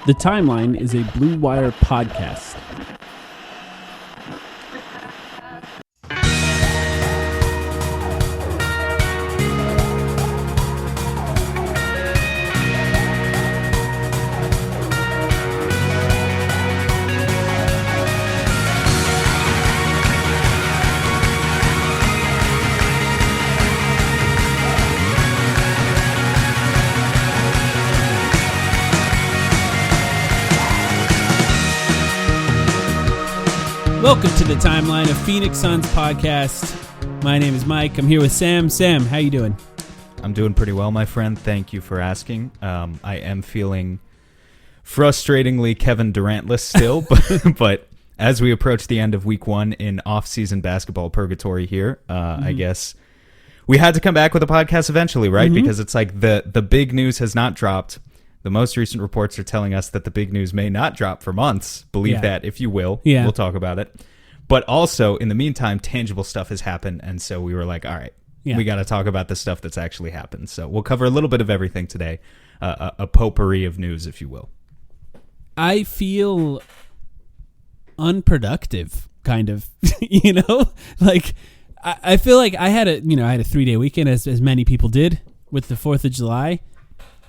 The Timeline is a Blue Wire podcast. Welcome to the Timeline, of Phoenix Suns podcast. My name is Mike. I'm here with Sam. Sam, how you doing? I'm doing pretty well, my friend. Thank you for asking. I am feeling frustratingly Kevin Durantless still, but as we approach the end of week one in off-season basketball purgatory here, I guess we had to come back with a podcast eventually, right? Because it's like the big news has not dropped. The most recent reports are telling us that the big news may not drop for months. Believe that, if you will. Yeah. We'll talk about it. But also, in the meantime, tangible stuff has happened, and so we were like, all right, we got to talk about the stuff that's actually happened. So we'll cover a little bit of everything today, a potpourri of news, if you will. I feel unproductive, kind of, Like, I feel like I had a 3-day weekend, as many people did, with the 4th of July.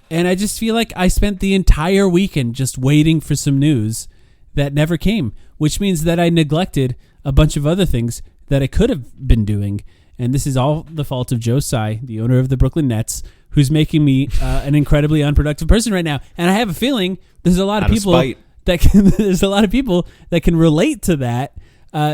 And I just feel like I spent the entire weekend just waiting for some news that never came, which means that I neglected a bunch of other things that I could have been doing. And this is all the fault of Joe Tsai, the owner of the Brooklyn Nets, who's making me an incredibly unproductive person right now. And I have a feeling there's a lot of people that can relate to that.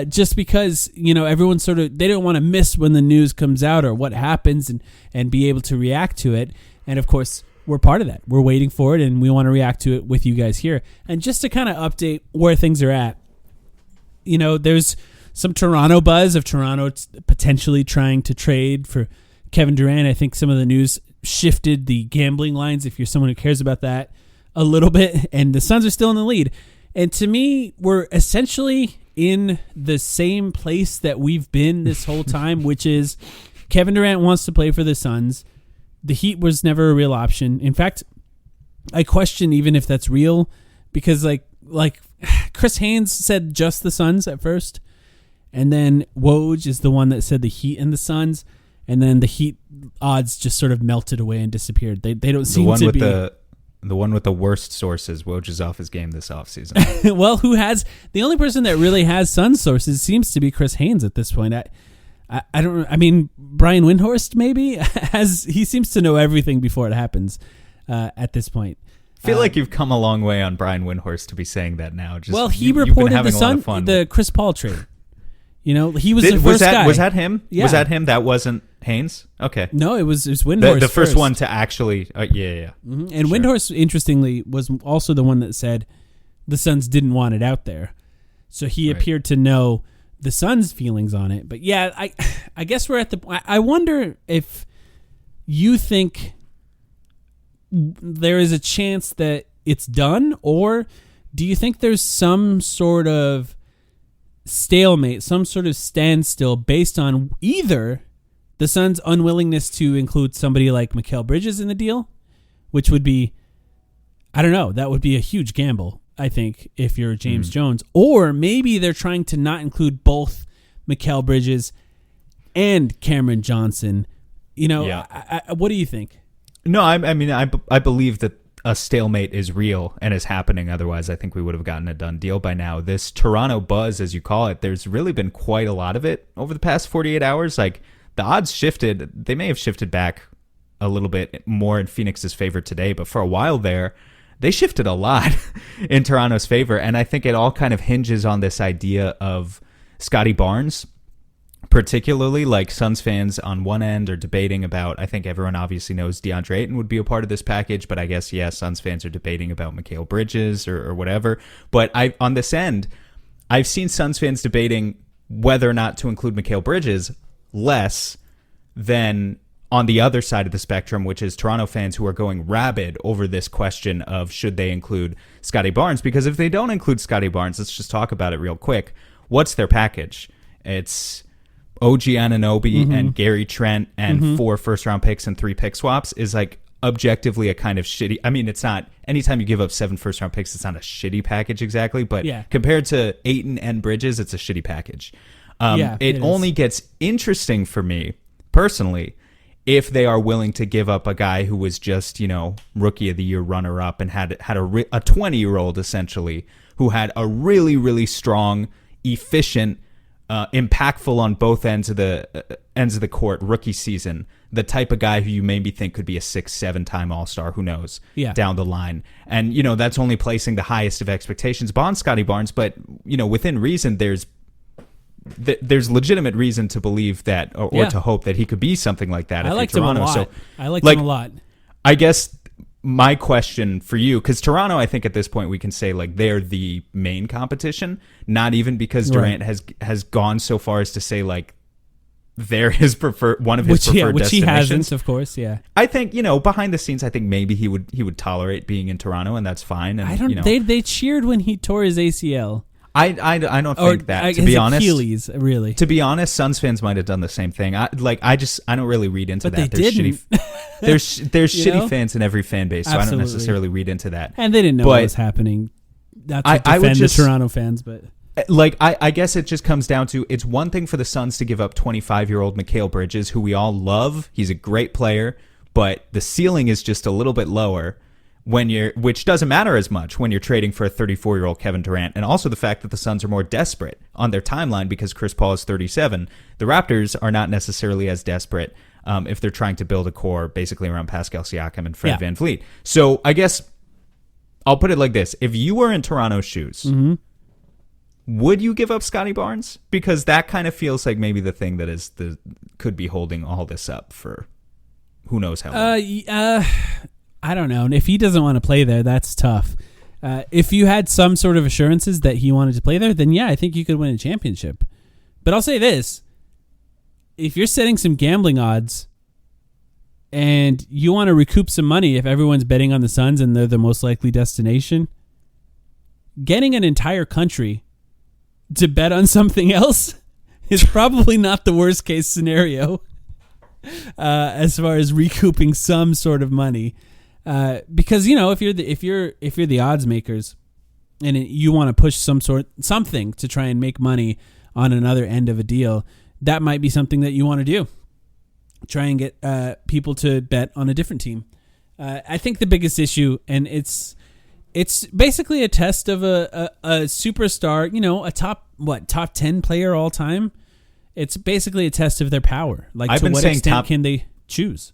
Just because, everyone they don't want to miss when the news comes out or what happens and be able to react to it. And of course, we're part of that. We're waiting for it, and we want to react to it with you guys here. And just to kind of update where things are at, there's some Toronto buzz of Toronto potentially trying to trade for Kevin Durant. I think some of the news shifted the gambling lines, if you're someone who cares about that, a little bit. And the Suns are still in the lead. And to me, we're essentially in the same place that we've been this whole time, which is Kevin Durant wants to play for the Suns. The Heat was never a real option. In fact, I question even if that's real, because like Chris Haynes said just the Suns at first, and then Woj is the one that said the Heat and the Suns, and then the Heat odds just sort of melted away and disappeared. They don't seem to be the one with the worst sources. Woj is off his game this offseason. Well, the only person that really has Suns sources seems to be Chris Haynes at this point. I don't. I mean, Brian Windhorst maybe he seems to know everything before it happens at this point. I feel like you've come a long way on Brian Windhorst to be saying that now. He reported the Chris Paul trade. He was the first guy. Was that him? Yeah. Was that him? That wasn't Haynes? Okay. No, it was Windhorst. The first one to actually. Yeah. Mm-hmm. And sure. Windhorst, interestingly, was also the one that said the Suns didn't want it out there, so he appeared to know the Suns' feelings on it. But yeah, I guess we're at I wonder if you think there is a chance that it's done, or do you think there's some sort of stalemate, some sort of standstill based on either the Suns' unwillingness to include somebody like Mikal Bridges in the deal, which would be, I don't know, that would be a huge gamble, I think, if you're James Jones. Or maybe they're trying to not include both Mikal Bridges and Cameron Johnson. What do you think? No, I believe that a stalemate is real and is happening. Otherwise, I think we would have gotten a done deal by now. This Toronto buzz, as you call it, there's really been quite a lot of it over the past 48 hours. Like, the odds shifted. They may have shifted back a little bit more in Phoenix's favor today, but for a while there, they shifted a lot in Toronto's favor, and I think it all kind of hinges on this idea of Scotty Barnes, particularly. Like, Suns fans on one end are debating about, I think everyone obviously knows DeAndre Ayton would be a part of this package, but I guess, Suns fans are debating about Mikal Bridges or whatever. But on this end, I've seen Suns fans debating whether or not to include Mikal Bridges less than on the other side of the spectrum, which is Toronto fans who are going rabid over this question of should they include Scotty Barnes? Because if they don't include Scotty Barnes, let's just talk about it real quick. What's their package? It's OG Anunoby and Gary Trent and 4 first-round picks and 3 pick swaps is like objectively a kind of shitty. I mean, it's not. Anytime you give up 7 first-round picks, it's not a shitty package exactly. But compared to Ayton and Bridges, it's a shitty package. It only gets interesting for me personally if they are willing to give up a guy who was just, rookie of the year runner-up and had a 20-year-old essentially who had a really, really strong, efficient, impactful on both ends of the court rookie season. The type of guy who you maybe think could be a 6-7-time All-Star, who knows, down the line. And, that's only placing the highest of expectations on Scotty Barnes. But, within reason, there's legitimate reason to believe that or to hope that he could be something like that. I liked Toronto. him a lot. So, I liked him a lot. I guess my question for you, because Toronto, I think at this point we can say like they're the main competition, not even because Durant has gone so far as to say like they're one of his preferred which destinations. He hasn't, of course. Yeah, I think behind the scenes, I think maybe he would tolerate being in Toronto, and that's fine. And I don't. They cheered when he tore his ACL. I don't think that. To be honest, Achilles, really. To be honest, Suns fans might have done the same thing. I don't really read into that. They didn't. There's shitty fans in every fan base, so Absolutely. I don't necessarily read into that. And they didn't know what was happening. Not to defend the Toronto fans, but I guess it just comes down to it's one thing for the Suns to give up 25-year-old Mikal Bridges, who we all love. He's a great player, but the ceiling is just a little bit lower. Which doesn't matter as much when you're trading for a 34-year-old Kevin Durant, and also the fact that the Suns are more desperate on their timeline because Chris Paul is 37. The Raptors are not necessarily as desperate if they're trying to build a core basically around Pascal Siakam and Fred VanVleet. So I guess I'll put it like this: if you were in Toronto's shoes, would you give up Scotty Barnes? Because that kind of feels like maybe the thing that could be holding all this up for who knows how long. I don't know. If he doesn't want to play there, that's tough. If you had some sort of assurances that he wanted to play there, then I think you could win a championship. But I'll say this. If you're setting some gambling odds and you want to recoup some money if everyone's betting on the Suns and they're the most likely destination, getting an entire country to bet on something else is probably not the worst case scenario as far as recouping some sort of money. Because if you're the odds makers and you want to push something to try and make money on another end of a deal, that might be something that you want to do. Try and get people to bet on a different team. I think the biggest issue, and it's basically a test of a superstar, a top 10 player all time. It's basically a test of their power. Like, to what extent can they choose?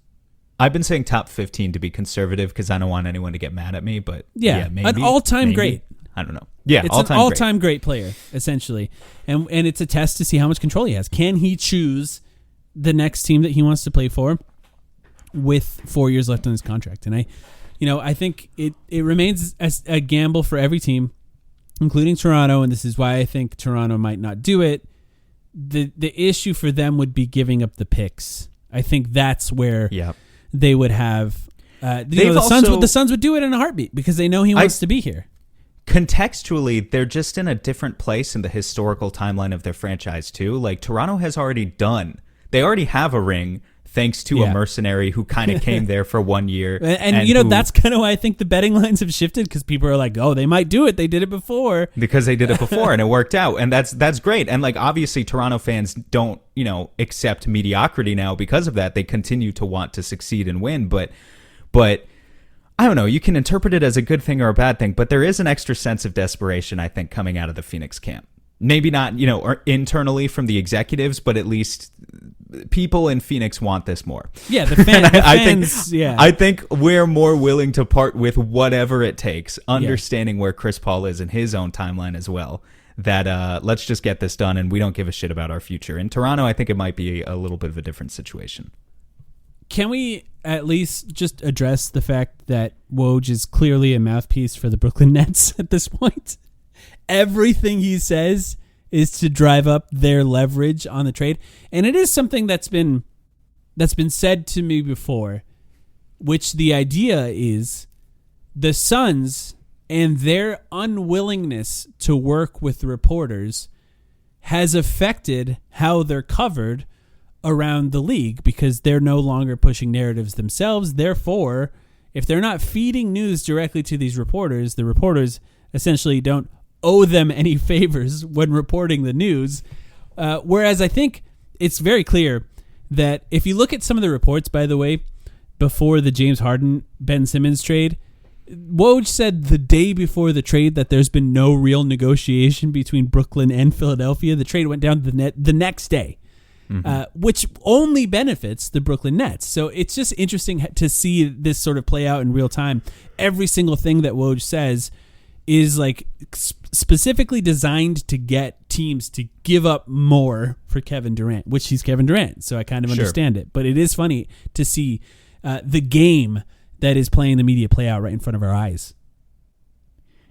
I've been saying top 15 to be conservative because I don't want anyone to get mad at me, but maybe. An all-time great. I don't know. Yeah, it's an all-time great player, essentially. And it's a test to see how much control he has. Can he choose the next team that he wants to play for with 4 years left on his contract? And I think it remains a gamble for every team, including Toronto, and this is why I think Toronto might not do it. The issue for them would be giving up the picks. I think that's where they would have. The Suns would do it in a heartbeat because they know he wants to be here. Contextually, they're just in a different place in the historical timeline of their franchise too. Like Toronto has already done. They already have a ring thanks to a mercenary who kind of came there for 1 year. And that's kind of why I think the betting lines have shifted, because people are like, oh, they might do it. They did it before. Because they did it before and it worked out. And that's great. And like, obviously Toronto fans don't, accept mediocrity now because of that. They continue to want to succeed and win. But I don't know, you can interpret it as a good thing or a bad thing, but there is an extra sense of desperation, I think, coming out of the Phoenix camp. Maybe not, or internally from the executives, but at least people in Phoenix want this more. Yeah, the fans. I think we're more willing to part with whatever it takes, understanding where Chris Paul is in his own timeline as well. That let's just get this done, and we don't give a shit about our future. In Toronto, I think it might be a little bit of a different situation. Can we at least just address the fact that Woj is clearly a mouthpiece for the Brooklyn Nets at this point? Everything he says is to drive up their leverage on the trade. And it is something that's been said to me before, which the idea is the Suns and their unwillingness to work with reporters has affected how they're covered around the league, because they're no longer pushing narratives themselves. Therefore, if they're not feeding news directly to these reporters, the reporters essentially don't owe them any favors when reporting the news. Whereas I think it's very clear that if you look at some of the reports, by the way, before the James Harden Ben Simmons trade, Woj said the day before the trade that there's been no real negotiation between Brooklyn and Philadelphia. The trade went down to the net the next day, which only benefits the Brooklyn Nets. So it's just interesting to see this sort of play out in real time. Every single thing that Woj says is like specifically designed to get teams to give up more for Kevin Durant, which he's Kevin Durant. So I kind of understand it. But it is funny to see the game that is playing the media play out right in front of our eyes.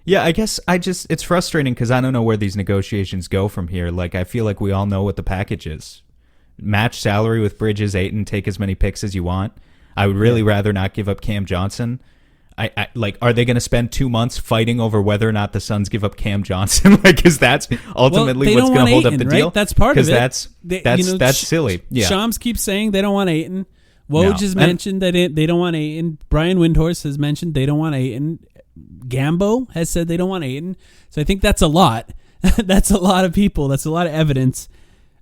Yeah, I guess it's frustrating because I don't know where these negotiations go from here. Like, I feel like we all know what the package is. Match salary with Bridges, Ayton, take as many picks as you want. I would really rather not give up Cam Johnson. I like, are they going to spend 2 months fighting over whether or not the Suns give up Cam Johnson? Like, is that's ultimately what's going to hold up the deal? Right? That's part of it. That's silly. Yeah. Shams keeps saying they don't want Ayton. Woj has mentioned that they don't want Ayton. Brian Windhorst has mentioned they don't want Ayton. Gambo has said they don't want Ayton. So I think that's a lot. That's a lot of people. That's a lot of evidence.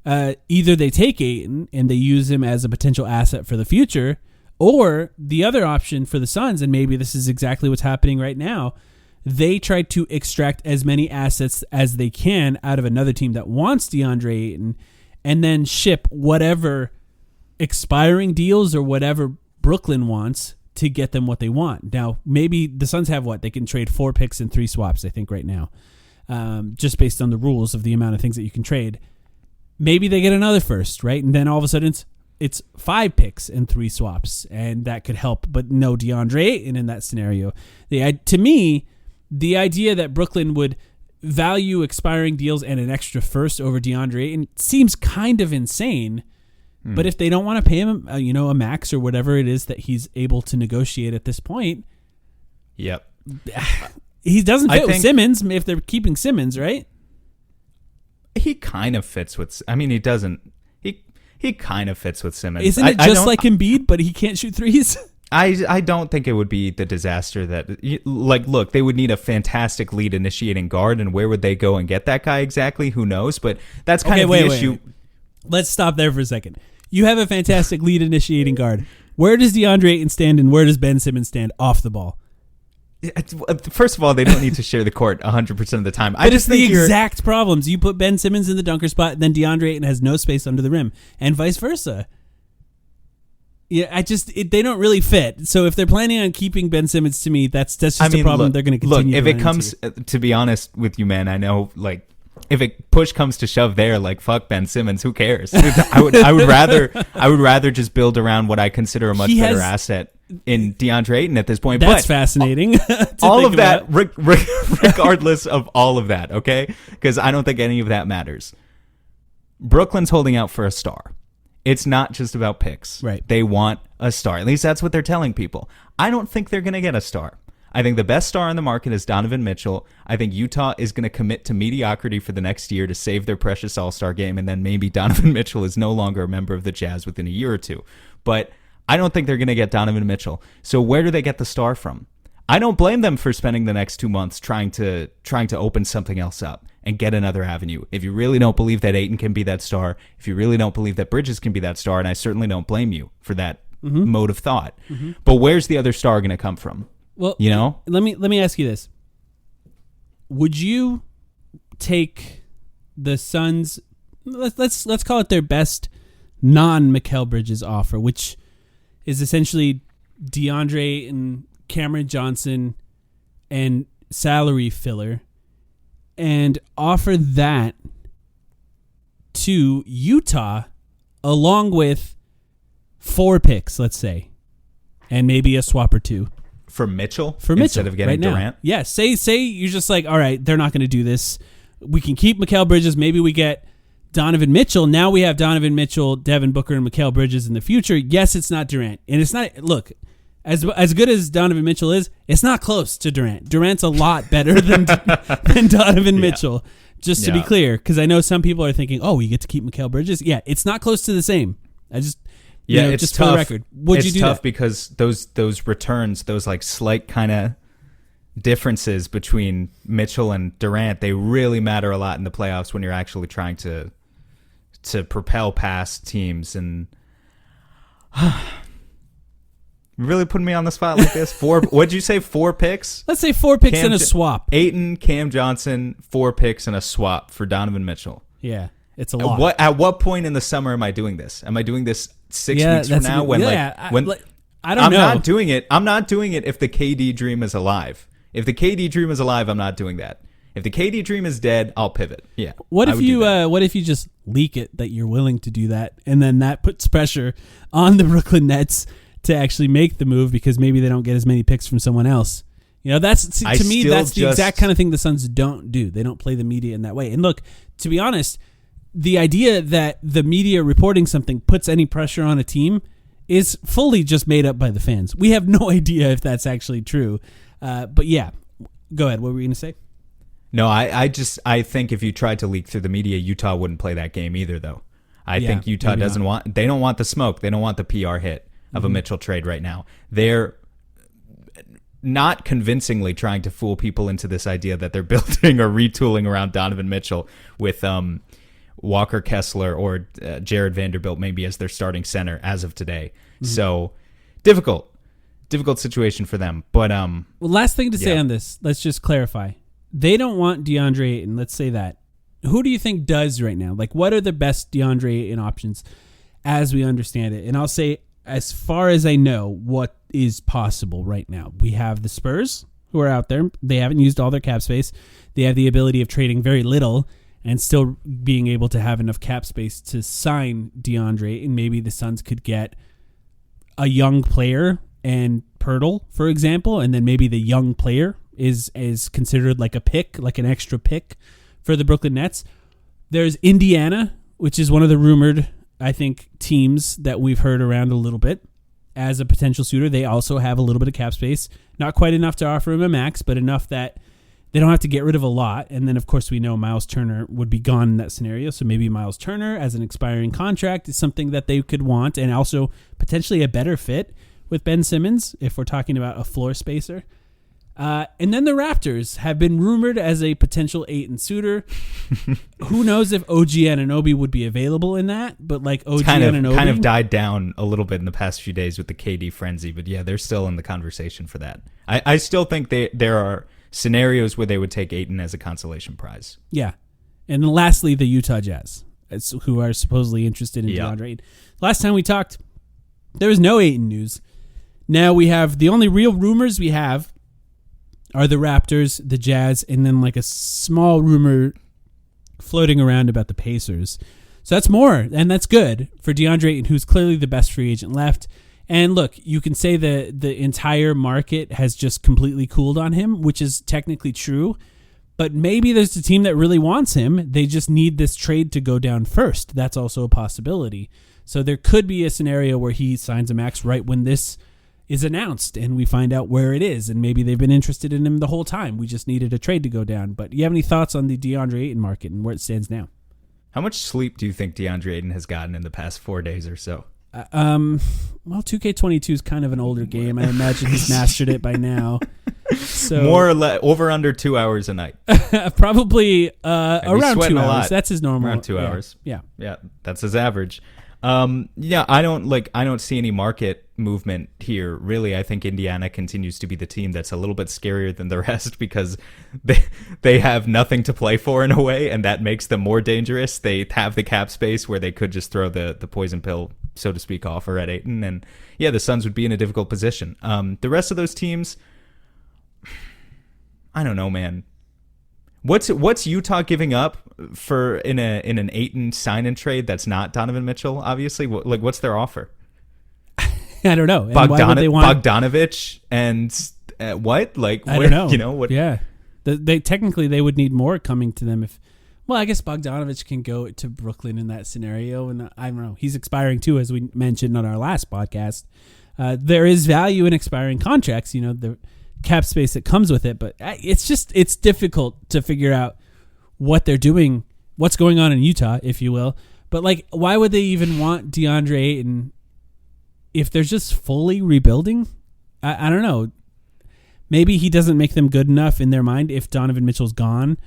Either they take Ayton and they use him as a potential asset for the future, or the other option for the Suns, and maybe this is exactly what's happening right now, they try to extract as many assets as they can out of another team that wants DeAndre Ayton and then ship whatever expiring deals or whatever Brooklyn wants to get them what they want. Now, maybe the Suns have what? They can trade 4 picks and 3 swaps, I think, right now, just based on the rules of the amount of things that you can trade. Maybe they get another first, right? And then all of a sudden it's 5 picks and 3 swaps, and that could help, but no DeAndre Ayton in that scenario. To me, the idea that Brooklyn would value expiring deals and an extra first over DeAndre Ayton seems kind of insane. But if they don't want to pay him, a max or whatever it is that he's able to negotiate at this point, yep, he doesn't fit with Simmons. If they're keeping Simmons, right? He kind of fits with. I mean, he doesn't. He kind of fits with Simmons. Isn't it just like Embiid, but he can't shoot threes? I don't think it would be the disaster that, like, look, they would need a fantastic lead initiating guard, and where would they go and get that guy exactly? Who knows? But that's kind of the issue. Wait. Let's stop there for a second. You have a fantastic lead initiating guard. Where does DeAndre Ayton stand and where does Ben Simmons stand off the ball? First of all, they don't need to share the court 100% of the time. But it's the exact problems. You put Ben Simmons in the dunker spot, and then DeAndre Ayton has no space under the rim, and vice versa. Yeah, they don't really fit. So if they're planning on keeping Ben Simmons, to me, that's just a problem they're going to continue. Look, if it comes, to be honest with you, man, I know, like, if it push comes to shove there, like, fuck Ben Simmons, who cares? I would rather just build around what I consider a much better asset in DeAndre Ayton at this point. That's fascinating. All of that, regardless of all of that, okay? Because I don't think any of that matters. Brooklyn's holding out for a star. It's not just about picks. Right. They want a star. At least that's what they're telling people. I don't think they're going to get a star. I think the best star on the market is Donovan Mitchell. I think Utah is going to commit to mediocrity for the next year to save their precious All-Star game, and then maybe Donovan Mitchell is no longer a member of the Jazz within a year or two. But I don't think they're going to get Donovan Mitchell. So where do they get the star from? I don't blame them for spending the next 2 months trying to open something else up and get another avenue. If you really don't believe that Ayton can be that star, if you really don't believe that Bridges can be that star, and I certainly don't blame you for that mode of thought. But where's the other star going to come from? Well, let me ask you this: would you take the Suns? Let's call it their best non-Mikal Bridges offer, which is essentially DeAndre and Cameron Johnson and salary filler, and offer that to Utah along with 4 picks, let's say, and maybe a swap or 2. For Mitchell? Instead of getting Durant? Yeah, say you're just like, all right, they're not going to do this. We can keep Mikal Bridges. Maybe we get Donovan Mitchell. Now we have Donovan Mitchell, Devin Booker, and Mikal Bridges in the future. Yes, it's not Durant. And it's not, look, as good as Donovan Mitchell is, it's not close to Durant. Durant's a lot better than Donovan Mitchell, just to be clear, because I know some people are thinking, oh, you get to keep Mikal Bridges. Yeah, it's not close to the same. Yeah, it's just tough. for the record. Would you do tough that? because those returns, those like slight kind of differences between Mitchell and Durant, they really matter a lot in the playoffs when you're actually trying to propel past teams. And really putting me on the spot like this. What'd you say? 4 picks? Let's say 4 picks and a swap. Ayton, Cam Johnson, 4 picks and a swap for Donovan Mitchell. Yeah, it's a lot. At what point in the summer am I doing this? Am I doing this 6 weeks from now? I don't know. I'm not doing it. I'm not doing it if the KD dream is alive. If the KD dream is alive, I'm not doing that. If the KD dream is dead, I'll pivot. Yeah. What if you just leak it that you're willing to do that, and then that puts pressure on the Brooklyn Nets to actually make the move because maybe they don't get as many picks from someone else. That's the exact kind of thing the Suns don't do. They don't play the media in that way. And look, to be honest, the idea that the media reporting something puts any pressure on a team is fully just made up by the fans. We have no idea if that's actually true. But yeah, go ahead. What were you going to say? No, I think if you tried to leak through the media, Utah wouldn't play that game either, though. I think Utah they don't want the smoke. They don't want the PR hit of a Mitchell trade right now. They're not convincingly trying to fool people into this idea that they're building or retooling around Donovan Mitchell with Walker Kessler or Jared Vanderbilt maybe as their starting center as of today. So difficult situation for them. But last thing to say on this, let's just clarify. They don't want DeAndre Ayton. Let's say that. Who do you think does right now? Like, what are the best DeAndre Ayton options as we understand it? And I'll say, as far as I know, what is possible right now. We have the Spurs who are out there. They haven't used all their cap space. They have the ability of trading very little and still being able to have enough cap space to sign DeAndre. And maybe the Suns could get a young player and Pirtle, for example, and then maybe the young player is considered like a pick, like an extra pick for the Brooklyn Nets. There's Indiana, which is one of the rumored, I think, teams that we've heard around a little bit as a potential suitor. They also have a little bit of cap space, not quite enough to offer him a max, but enough that they don't have to get rid of a lot. And then, of course, we know Miles Turner would be gone in that scenario. So maybe Miles Turner as an expiring contract is something that they could want, and also potentially a better fit with Ben Simmons if we're talking about a floor spacer. And then the Raptors have been rumored as a potential Ayton suitor. Who knows if OG Anunoby would be available in that? But like OG Anunoby kind of died down a little bit in the past few days with the KD frenzy. But yeah, they're still in the conversation for that. I still think there are scenarios where they would take Ayton as a consolation prize. Yeah. And then lastly, the Utah Jazz, who are supposedly interested in DeAndre Ayton. Last time we talked, there was no Ayton news. Now we have the only real rumors we have are the Raptors, the Jazz, and then like a small rumor floating around about the Pacers. So that's more, and that's good for DeAndre Ayton, who's clearly the best free agent left. And look, you can say the entire market has just completely cooled on him, which is technically true. But maybe there's a team that really wants him. They just need this trade to go down first. That's also a possibility. So there could be a scenario where he signs a max right when this is announced and we find out where it is, and maybe they've been interested in him the whole time. We just needed a trade to go down. But you have any thoughts on the DeAndre Ayton market and where it stands now? How much sleep do you think DeAndre Ayton has gotten in the past 4 days or so? Well, 2K22 is kind of an older game. I imagine he's mastered it by now. So more or less, over under 2 hours a night. Probably around 2 hours. That's his normal. Around 2 hours. Yeah, that's his average. I don't see any market movement here. Really, I think Indiana continues to be the team that's a little bit scarier than the rest because they have nothing to play for in a way, and that makes them more dangerous. They have the cap space where they could just throw the poison pill, so to speak, offer at Ayton, and yeah, the Suns would be in a difficult position. The rest of those teams, I don't know, man. What's Utah giving up for in an Ayton sign and trade that's not Donovan Mitchell? Obviously, what's their offer? I don't know. Why would they want Bogdanovich and what? Like I don't know. You know what? Yeah, they technically they would need more coming to them if. Well, I guess Bogdanovich can go to Brooklyn in that scenario, and I don't know. He's expiring too, as we mentioned on our last podcast. There is value in expiring contracts. You know, the cap space that comes with it, but it's difficult to figure out what they're doing, what's going on in Utah, if you will. But like, why would they even want DeAndre Ayton if they're just fully rebuilding, I don't know. Maybe he doesn't make them good enough in their mind if Donovan Mitchell's gone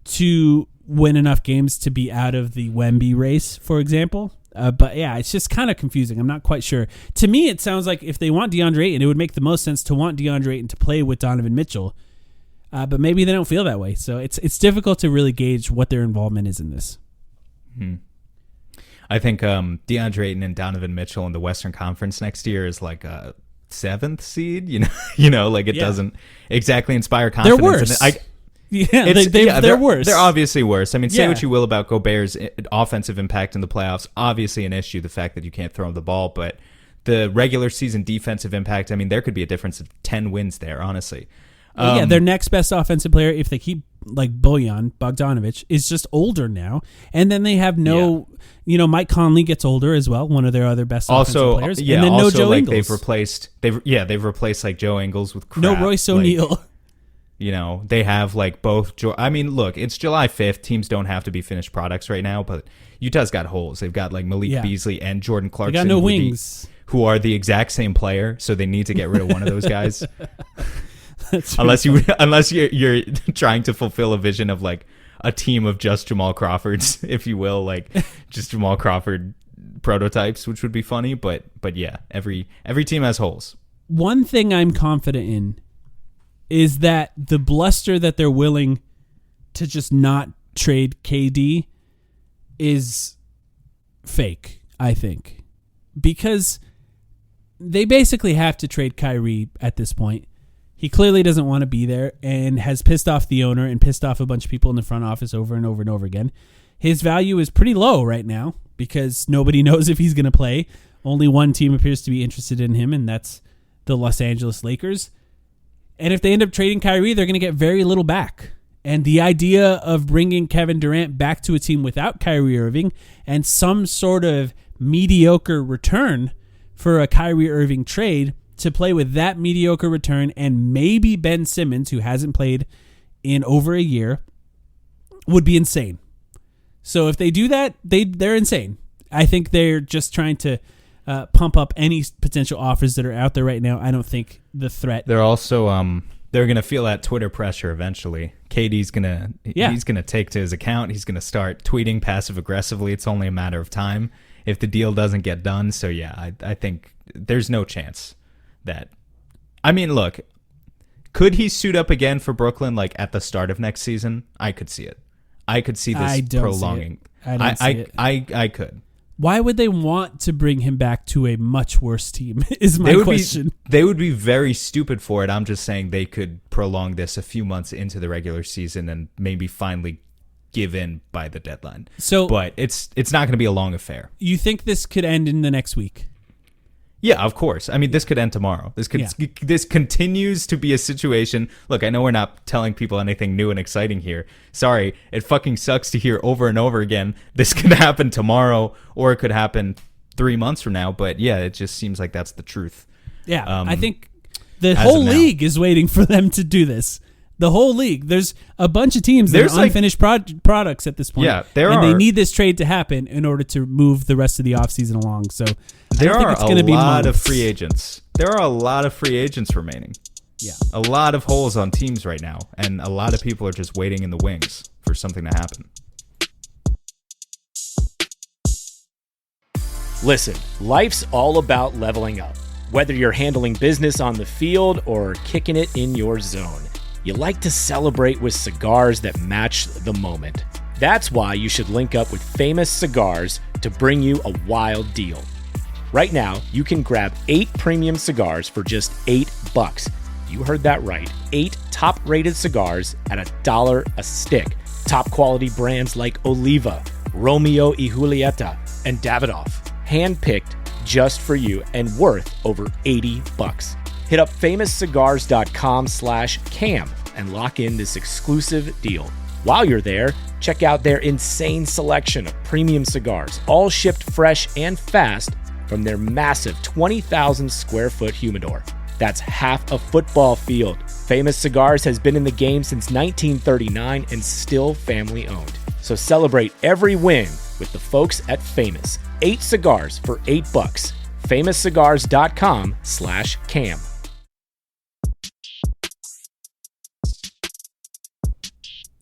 to win enough games to be out of the Wemby race, for example. But yeah, it's just kind of confusing. I'm not quite sure. To me, it sounds like if they want DeAndre Ayton, it would make the most sense to want DeAndre Ayton to play with Donovan Mitchell. But maybe they don't feel that way. So it's difficult to really gauge what their involvement is in this. I think DeAndre Ayton and Donovan Mitchell in the Western Conference next year is like a 7th seed. Like it doesn't exactly inspire confidence. They're worse. They're worse. They're obviously worse. I mean, say what you will about Gobert's offensive impact in the playoffs. Obviously an issue, the fact that you can't throw him the ball. But the regular season defensive impact, I mean, there could be a difference of 10 wins there, honestly. Their next best offensive player, if they keep like Bogdanovich, is just older now. And then they have Mike Conley gets older as well, one of their other best offensive players. Yeah, and then also, no Joe like, Ingles. They've replaced like Joe Ingles with crap. No Royce O'Neal. They have like both. I mean, look, it's July 5th. Teams don't have to be finished products right now, but Utah's got holes. They've got like Malik Beasley and Jordan Clarkson. They got no wings. Who are the exact same player, so they need to get rid of one of those guys. unless you're trying to fulfill a vision of like a team of just Jamal Crawfords, if you will, like just Jamal Crawford prototypes, which would be funny. But yeah, every team has holes. One thing I'm confident in is that the bluster that they're willing to just not trade KD is fake, I think. Because they basically have to trade Kyrie at this point. He clearly doesn't want to be there and has pissed off the owner and pissed off a bunch of people in the front office over and over and over again. His value is pretty low right now because nobody knows if he's going to play. Only one team appears to be interested in him, and that's the Los Angeles Lakers. And if they end up trading Kyrie, they're going to get very little back. And the idea of bringing Kevin Durant back to a team without Kyrie Irving and some sort of mediocre return for a Kyrie Irving trade to play with that mediocre return and maybe Ben Simmons, who hasn't played in over a year, would be insane. So if they do that, they're insane. I think they're just trying to pump up any potential offers that are out there right now. I don't think the threat. They're also they're gonna feel that Twitter pressure eventually. KD's he's gonna take to his account. He's gonna start tweeting passive aggressively. It's only a matter of time if the deal doesn't get done. So yeah, I think there's no chance that. I mean, look, could he suit up again for Brooklyn like at the start of next season? I could see it. I could see this prolonging. I could. Why would they want to bring him back to a much worse team is my question. They would be very stupid for it. I'm just saying they could prolong this a few months into the regular season and maybe finally give in by the deadline. But it's not going to be a long affair. You think this could end in the next week? Yeah, of course. I mean, this could end tomorrow. This continues to be a situation. Look, I know we're not telling people anything new and exciting here. Sorry, it fucking sucks to hear over and over again. This could happen tomorrow, or it could happen 3 months from now. But yeah, it just seems like that's the truth. Yeah, I think the whole league is waiting for them to do this. The whole league. There's a bunch of teams that are unfinished products at this point. Yeah, they need this trade to happen in order to move the rest of the offseason along. So there are a lot of free agents. There are a lot of free agents remaining. Yeah. A lot of holes on teams right now, and a lot of people are just waiting in the wings for something to happen. Listen, life's all about leveling up. Whether you're handling business on the field or kicking it in your zone, you like to celebrate with cigars that match the moment. That's why you should link up with Famous Cigars to bring you a wild deal. Right now, you can grab 8 premium cigars for just $8. You heard that right. 8 top-rated cigars at $1 a stick. Top quality brands like Oliva, Romeo y Julieta, and Davidoff. Hand-picked just for you and worth over $80. Hit up famouscigars.com/cam and lock in this exclusive deal. While you're there, check out their insane selection of premium cigars, all shipped fresh and fast from their massive 20,000 square foot humidor. That's half a football field. Famous Cigars has been in the game since 1939 and still family owned. So celebrate every win with the folks at Famous. 8 cigars for $8. famouscigars.com/Cam.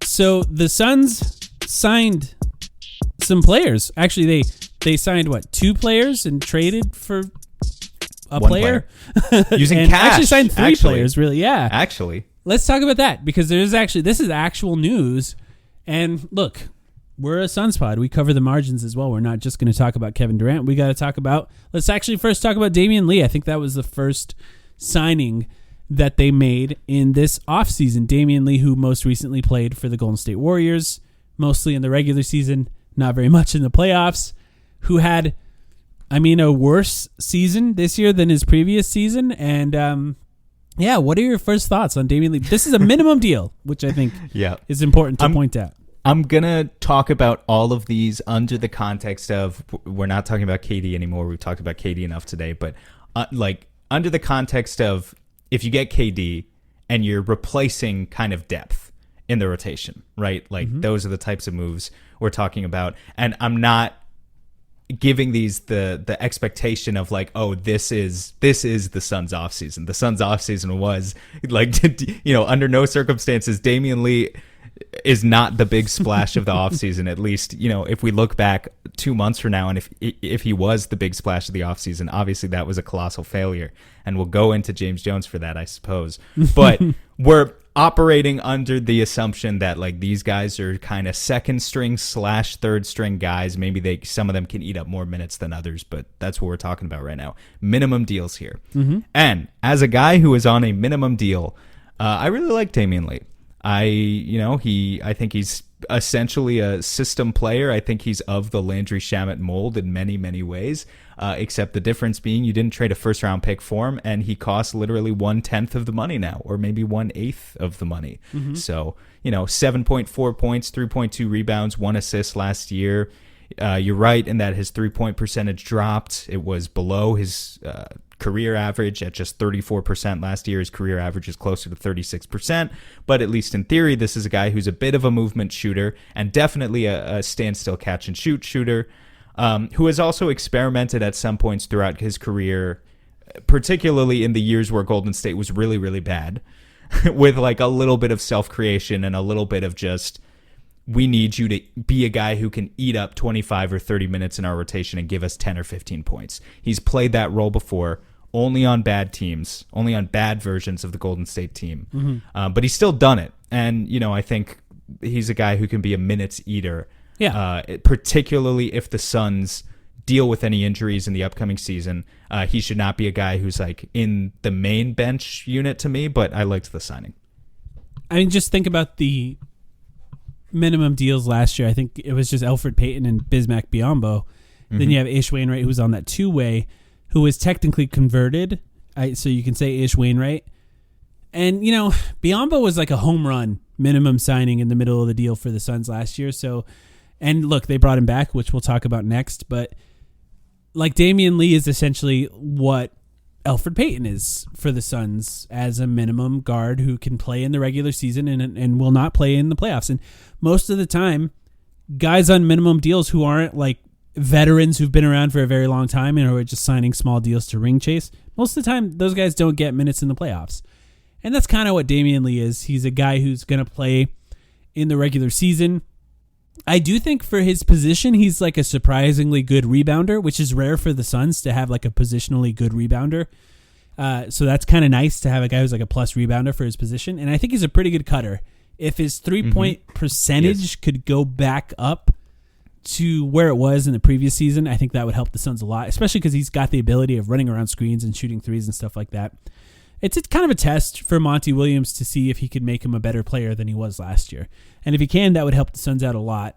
So the Suns signed some players. Actually, they signed, 2 players and traded for a One player? Using and cash. Actually signed 3 players, really, yeah. Actually. Let's talk about that, because this is actual news. And look, we're a Suns pod. We cover the margins as well. We're not just going to talk about Kevin Durant. We got to talk about, let's actually first talk about Damian Lee. I think that was the first signing that they made in this offseason. Damian Lee, who most recently played for the Golden State Warriors, mostly in the regular season, not very much in the playoffs, who had, a worse season this year than his previous season. And, what are your first thoughts on Damian Lee? This is a minimum deal, which I think is important to point out. I'm going to talk about all of these under the context of, we're not talking about KD anymore. We've talked about KD enough today, but under the context of, if you get KD and you're replacing kind of depth in the rotation, right? Those are the types of moves we're talking about. And I'm not giving these the expectation of this is the Suns offseason. The Suns offseason was under no circumstances, Damian Lee is not the big splash of the offseason. At least, if we look back 2 months from now, and if he was the big splash of the offseason, obviously that was a colossal failure. And we'll go into James Jones for that, I suppose. But we're operating under the assumption that these guys are kind of second string / third string guys. Maybe some of them can eat up more minutes than others, but that's what we're talking about right now. Minimum deals here. Mm-hmm. And as a guy who is on a minimum deal, I really like Damian Lee. I think he's essentially a system player. I think he's of the Landry Shamet mold in many, many ways, except the difference being you didn't trade a first-round pick for him, and he costs literally 1/10 of the money now, or maybe 1/8 of the money. Mm-hmm. So, 7.4 points, 3.2 rebounds, 1 assist last year. You're right in that his three-point percentage dropped. It was below his career average at just 34% last year. His career average is closer to 36%. But at least in theory, this is a guy who's a bit of a movement shooter and definitely a standstill catch-and-shoot shooter, who has also experimented at some points throughout his career, particularly in the years where Golden State was really, really bad, with a little bit of self-creation and a little bit of just, we need you to be a guy who can eat up 25 or 30 minutes in our rotation and give us 10 or 15 points. He's played that role before, only on bad teams, only on bad versions of the Golden State team. Mm-hmm. But he's still done it. And, I think he's a guy who can be a minutes eater, particularly if the Suns deal with any injuries in the upcoming season. He should not be a guy who's in the main bench unit to me, but I liked the signing. Just think about the minimum deals last year. I think it was just Elfrid Payton and Bismack Biyombo. Mm-hmm. Then you have Ish Wainwright, who was on that 2-way, who was technically converted. So you can say Ish Wainwright. And, Biyombo was a home run minimum signing in the middle of the deal for the Suns last year. So, and look, they brought him back, which we'll talk about next. But Damian Lee is essentially what Elfrid Payton is for the Suns as a minimum guard who can play in the regular season and will not play in the playoffs. And most of the time, guys on minimum deals who aren't veterans who've been around for a very long time and who are just signing small deals to ring chase, most of the time, those guys don't get minutes in the playoffs. And that's kind of what Damian Lee is. He's a guy who's going to play in the regular season. I do think for his position, he's a surprisingly good rebounder, which is rare for the Suns to have a positionally good rebounder. So that's kind of nice to have a guy who's a plus rebounder for his position. And I think he's a pretty good cutter. If his 3-point percentage could go back up to where it was in the previous season, I think that would help the Suns a lot, especially because he's got the ability of running around screens and shooting threes and stuff like that. It's kind of a test for Monty Williams to see if he could make him a better player than he was last year. And if he can, that would help the Suns out a lot.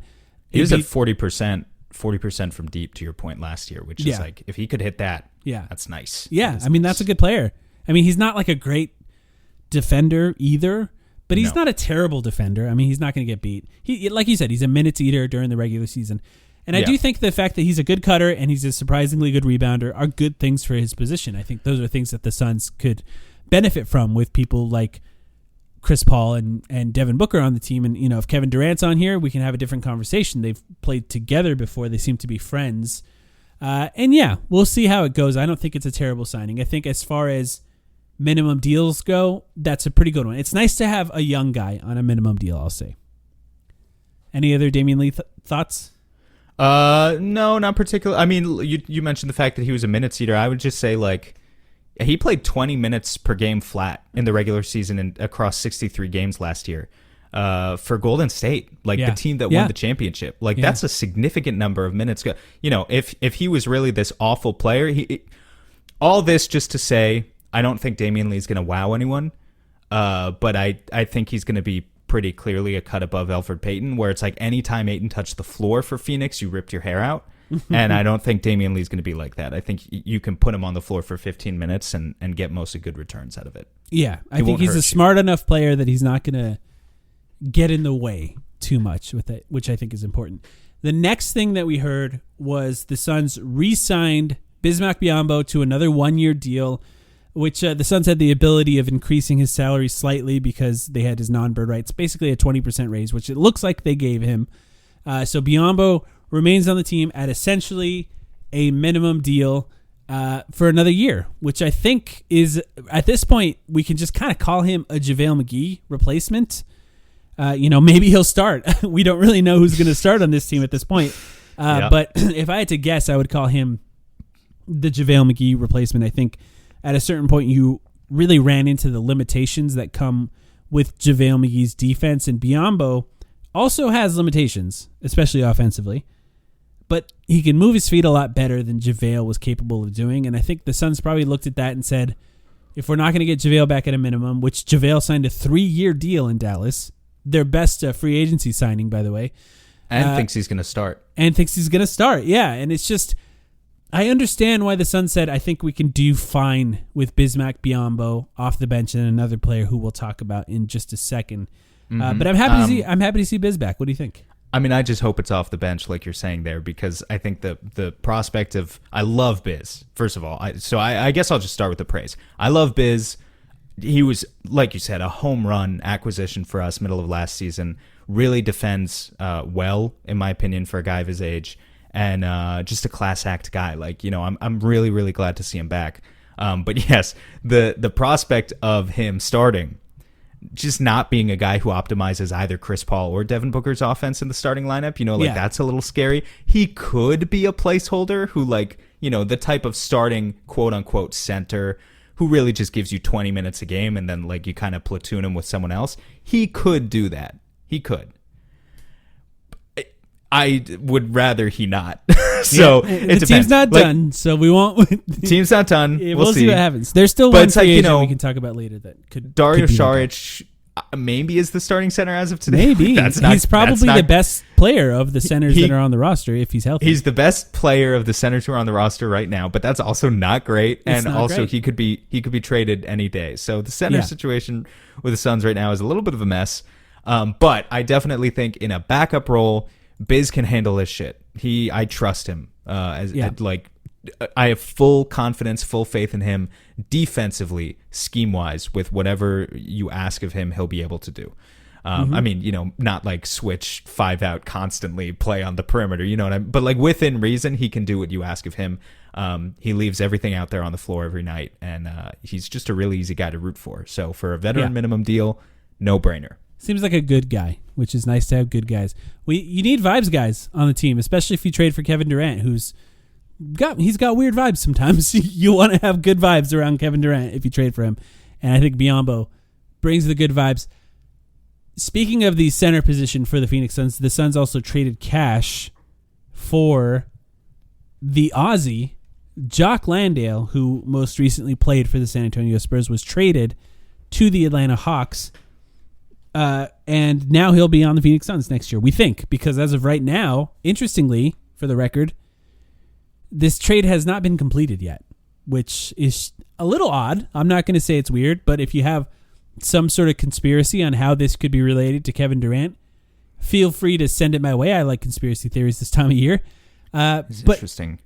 He was at 40% from deep, to your point, last year, which is if he could hit that, that's nice. Yeah, that's a good player. He's not a great defender either, but he's not a terrible defender. He's not going to get beat. He, like you said, he's a minutes eater during the regular season. And I do think the fact that he's a good cutter and he's a surprisingly good rebounder are good things for his position. I think those are things that the Suns could benefit from with people like Chris Paul and Devin Booker on the team. And, if Kevin Durant's on here, we can have a different conversation. They've played together before. They seem to be friends. And yeah, we'll see how it goes. I don't think it's a terrible signing. I think as far as minimum deals go, that's a pretty good one. It's nice to have a young guy on a minimum deal, I'll say. Any other Damian Lee thoughts? No, not particularly. I mean, you mentioned the fact that he was a minutes eater. I would just say, like, he played 20 minutes per game flat in the regular season and across 63 games last year for Golden State, like the team that won the championship. Like, that's a significant number of minutes. You know, if he was really this awful player, all this just to say, I don't think Damian Lee is going to wow anyone, but I think he's going to be pretty clearly a cut above Elfrid Payton, where it's like anytime Ayton touched the floor for Phoenix, you ripped your hair out. And I don't think Damian Lee's going to be like that. I think you can put him on the floor for 15 minutes and get mostly good returns out of it. Yeah, I think he's a smart enough player that he's not going to get in the way too much with it, which I think is important. The next thing that we heard was the Suns re-signed Bismack Biyombo to another 1-year deal, which the Suns had the ability of increasing his salary slightly because they had his non-bird rights, basically a 20% raise, which it looks like they gave him. So Biyombo remains on the team at essentially a minimum deal for another year, which I think is, at this point, we can just kind of call him a JaVale McGee replacement. Maybe he'll start. We don't really know who's going to start on this team at this point. But if I had to guess, I would call him the JaVale McGee replacement. I think at a certain point, you really ran into the limitations that come with JaVale McGee's defense, and Biyombo also has limitations, especially offensively. But he can move his feet a lot better than JaVale was capable of doing. And I think the Suns probably looked at that and said, if we're not going to get JaVale back at a minimum, which JaVale signed a 3-year deal in Dallas, their best free agency signing, by the way. And thinks he's going to start. Yeah. And it's just, I understand why the Suns said, I think we can do fine with Bismack Biyombo off the bench and another player who we'll talk about in just a second. But I'm happy to see Biz back. What do you think? I mean, I just hope it's off the bench, like you're saying there, because I think the prospect of, I love Biz, first of all. I guess I'll just start with the praise. I love Biz. He was, like you said, a home run acquisition for us middle of last season. Really defends well, in my opinion, for a guy of his age, and just a class act guy. Like, I'm really, really glad to see him back. But yes, the prospect of him starting, just not being a guy who optimizes either Chris Paul or Devin Booker's offense in the starting lineup, that's a little scary. He could be a placeholder who, the type of starting quote unquote center who really just gives you 20 minutes a game and then you kind of platoon him with someone else. He could do that. He could. I would rather he not. So it depends. The team's not done, so we won't. Team's not done. We'll see what happens. There's still one free agent we can talk about later that could. Dario Saric maybe is the starting center as of today. Maybe he's probably the best player of the centers that are on the roster if he's healthy. He's the best player of the centers who are on the roster right now, but that's also not great. And also he could be traded any day. So the center situation with the Suns right now is a little bit of a mess. But I definitely think in a backup role, Biz can handle his shit. I trust him. I have full confidence, full faith in him defensively, scheme-wise, with whatever you ask of him, he'll be able to do. I mean, not switch 5 out constantly, play on the perimeter, you know what I mean? But within reason, he can do what you ask of him. He leaves everything out there on the floor every night, and he's just a really easy guy to root for. So for a veteran minimum deal, no-brainer. Seems like a good guy, which is nice to have good guys. You need vibes guys on the team, especially if you trade for Kevin Durant, he's got weird vibes sometimes. You want to have good vibes around Kevin Durant if you trade for him. And I think Biyombo brings the good vibes. Speaking of the center position for the Phoenix Suns, the Suns also traded cash for the Aussie, Jock Landale, who most recently played for the San Antonio Spurs, was traded to the Atlanta Hawks. And now he'll be on the Phoenix Suns next year, we think, because as of right now, interestingly, for the record, this trade has not been completed yet, which is a little odd. I'm not going to say it's weird, but if you have some sort of conspiracy on how this could be related to Kevin Durant, feel free to send it my way. I like conspiracy theories this time of year. It's interesting.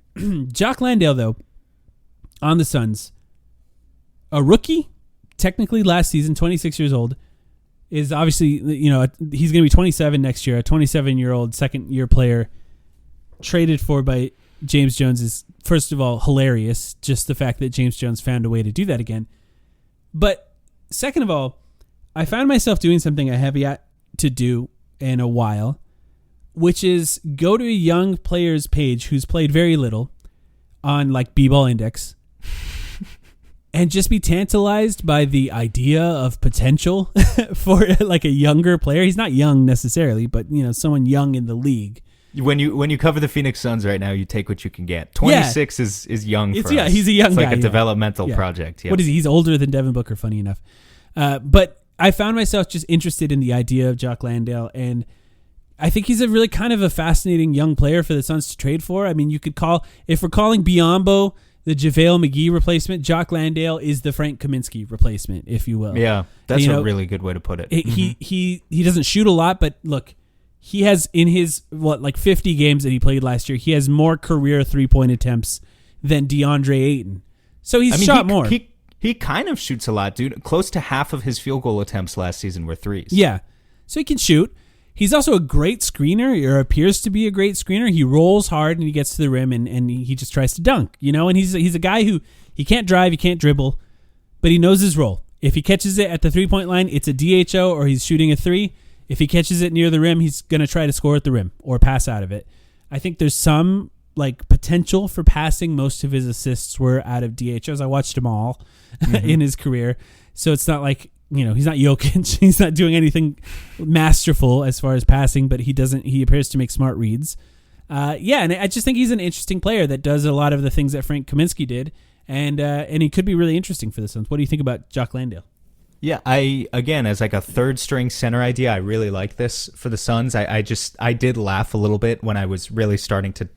Jock Landale, though, on the Suns, a rookie, technically last season, 26 years old, is obviously, he's going to be 27 next year, a 27-year-old second-year player traded for by James Jones is, first of all, hilarious. Just the fact that James Jones found a way to do that again. But second of all, I found myself doing something I have yet to do in a while, which is go to a young player's page who's played very little on like B-Ball Index and just be tantalized by the idea of potential for like a younger player. He's not young necessarily, but someone young in the league. When you cover the Phoenix Suns right now, you take what you can get. 26 is young for us. Yeah, he's a young guy. It's like a developmental project. Yeah. What is he? He's older than Devin Booker, funny enough. But I found myself just interested in the idea of Jock Landale, and I think he's a really kind of a fascinating young player for the Suns to trade for. I mean, you could if we're calling Biyombo the JaVale McGee replacement, Jock Landale is the Frank Kaminsky replacement, if you will. Yeah, that's a really good way to put it. He doesn't shoot a lot, but look, he has in his 50 games that he played last year, he has more career 3-point attempts than DeAndre Ayton. So he's shot more. He kind of shoots a lot, dude. Close to half of his field goal attempts last season were threes. Yeah, so he can shoot. He's also a great screener, or appears to be a great screener. He rolls hard and he gets to the rim and he just tries to dunk, and he's a guy who he can't drive, he can't dribble, but he knows his role. If he catches it at the 3-point line, it's a DHO or he's shooting a 3. If he catches it near the rim, he's going to try to score at the rim or pass out of it. I think there's some potential for passing. Most of his assists were out of DHOs. I watched them all in his career. So it's not like, he's not Jokic. He's not doing anything masterful as far as passing, but he appears to make smart reads. And I just think he's an interesting player that does a lot of the things that Frank Kaminsky did, and he could be really interesting for the Suns. What do you think about Jock Landale? Yeah, as like a third string center idea, I really like this for the Suns. I did laugh a little bit when I was really starting to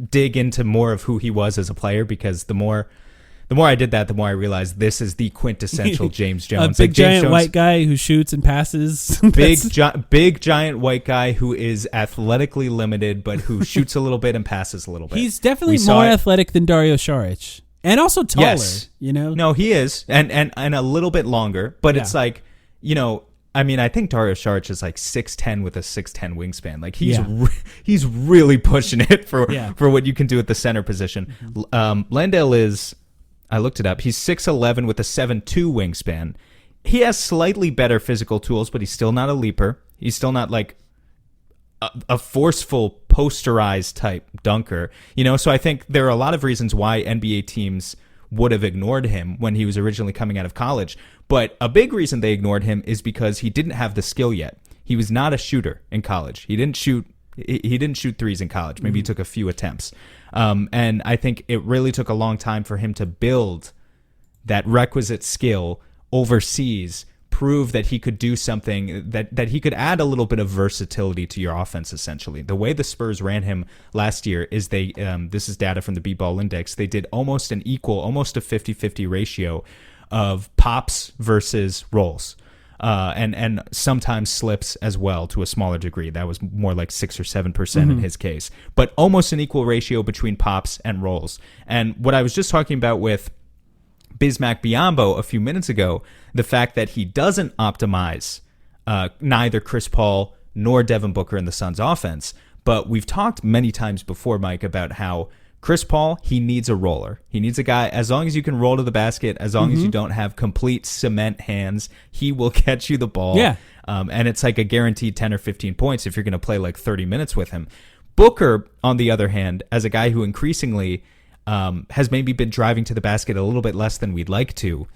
dig into more of who he was as a player, because the more I did that, the more I realized this is the quintessential James Jones. A big giant white guy who shoots and passes. Big giant white guy who is athletically limited, but who shoots a little bit and passes a little bit. He's definitely more athletic than Dario Saric. And also taller, yes. No, he is. And a little bit longer. But it's like, I think Dario Saric is like 6'10" with a 6'10" wingspan. Like he's really pushing it for what you can do at the center position. Landale is, I looked it up, he's 6'11" with a 7'2" wingspan. He has slightly better physical tools, but he's still not a leaper. He's still not like a forceful, posterized type dunker, so I think there are a lot of reasons why NBA teams would have ignored him when he was originally coming out of college. But a big reason they ignored him is because he didn't have the skill yet. He was not a shooter in college. He didn't shoot threes in college. Maybe he took a few attempts. And I think it really took a long time for him to build that requisite skill overseas, prove that he could do something, that he could add a little bit of versatility to your offense, essentially. The way the Spurs ran him last year is this is data from the B-Ball Index, they did almost a 50-50 ratio of pops versus rolls. And sometimes slips as well to a smaller degree. That was more like 6 or 7% in his case. But almost an equal ratio between pops and rolls. And what I was just talking about with Bismack Biyombo a few minutes ago, the fact that he doesn't optimize neither Chris Paul nor Devin Booker in the Suns offense. But we've talked many times before, Mike, about how Chris Paul, he needs a roller. He needs a guy, as long as you can roll to the basket, as long as you don't have complete cement hands, he will catch you the ball. Yeah. And it's like a guaranteed 10 or 15 points if you're going to play like 30 minutes with him. Booker, on the other hand, as a guy who increasingly has maybe been driving to the basket a little bit less than we'd like to,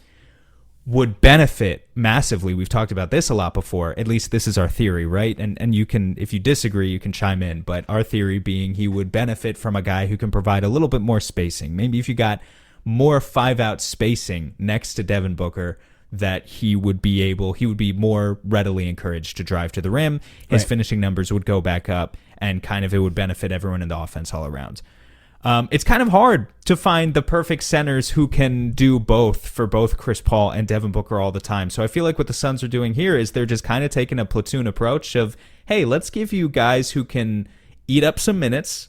would benefit massively. We've talked about this a lot before. At least this is our theory, right? And you can, if you disagree, you can chime in. But our theory being he would benefit from a guy who can provide a little bit more spacing. Maybe if you got more 5-out spacing next to Devin Booker, that he would be more readily encouraged to drive to the rim. His finishing numbers would go back up, and kind of it would benefit everyone in the offense all around. It's kind of hard to find the perfect centers who can do both for both Chris Paul and Devin Booker all the time. So I feel like what the Suns are doing here is they're just kind of taking a platoon approach of, hey, let's give you guys who can eat up some minutes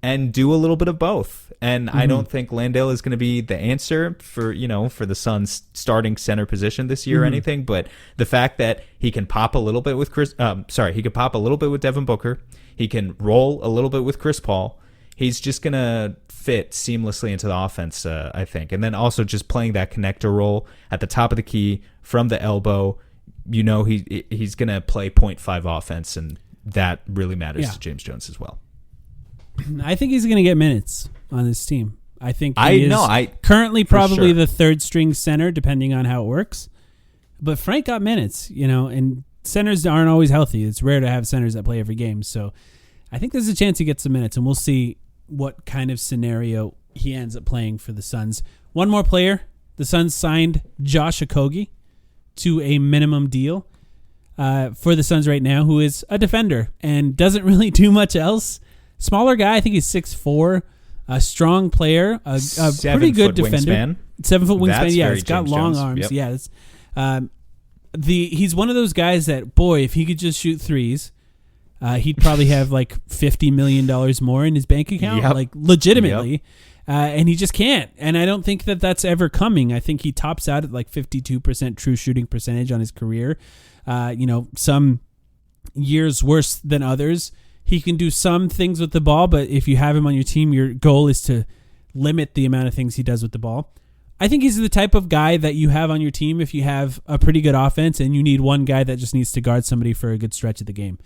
and do a little bit of both. And I don't think Landale is going to be the answer for the Suns starting center position this year or anything. But the fact that he can pop a little bit with he can pop a little bit with Devin Booker. He can roll a little bit with Chris Paul. he's just going to fit seamlessly into the offense, I think. And then also just playing that connector role at the top of the key from the elbow. He's going to play 0.5 offense, and that really matters to James Jones as well. I think he's going to get minutes on this team. I think he is currently probably the third string center, depending on how it works. But Frank got minutes, and centers aren't always healthy. It's rare to have centers that play every game. So I think there's a chance he gets some minutes, and we'll see what kind of scenario he ends up playing for the Suns. One more player. The Suns signed Josh Okogie to a minimum deal for the Suns right now, who is a defender and doesn't really do much else. Smaller guy. I think he's 6'4", a strong player, a pretty good defender. Wingspan. 7-foot wingspan. That's Yeah, it's got James long Jones. arms. Yep. Yeah, he's one of those guys that, boy, if he could just shoot threes, he'd probably have like $50 million more in his bank account, like legitimately. Yep. And he just can't. And I don't think that that's ever coming. I think he tops out at like 52% true shooting percentage on his career. Some years worse than others. He can do some things with the ball, but if you have him on your team, your goal is to limit the amount of things he does with the ball. I think he's the type of guy that you have on your team if you have a pretty good offense and you need one guy that just needs to guard somebody for a good stretch of the game.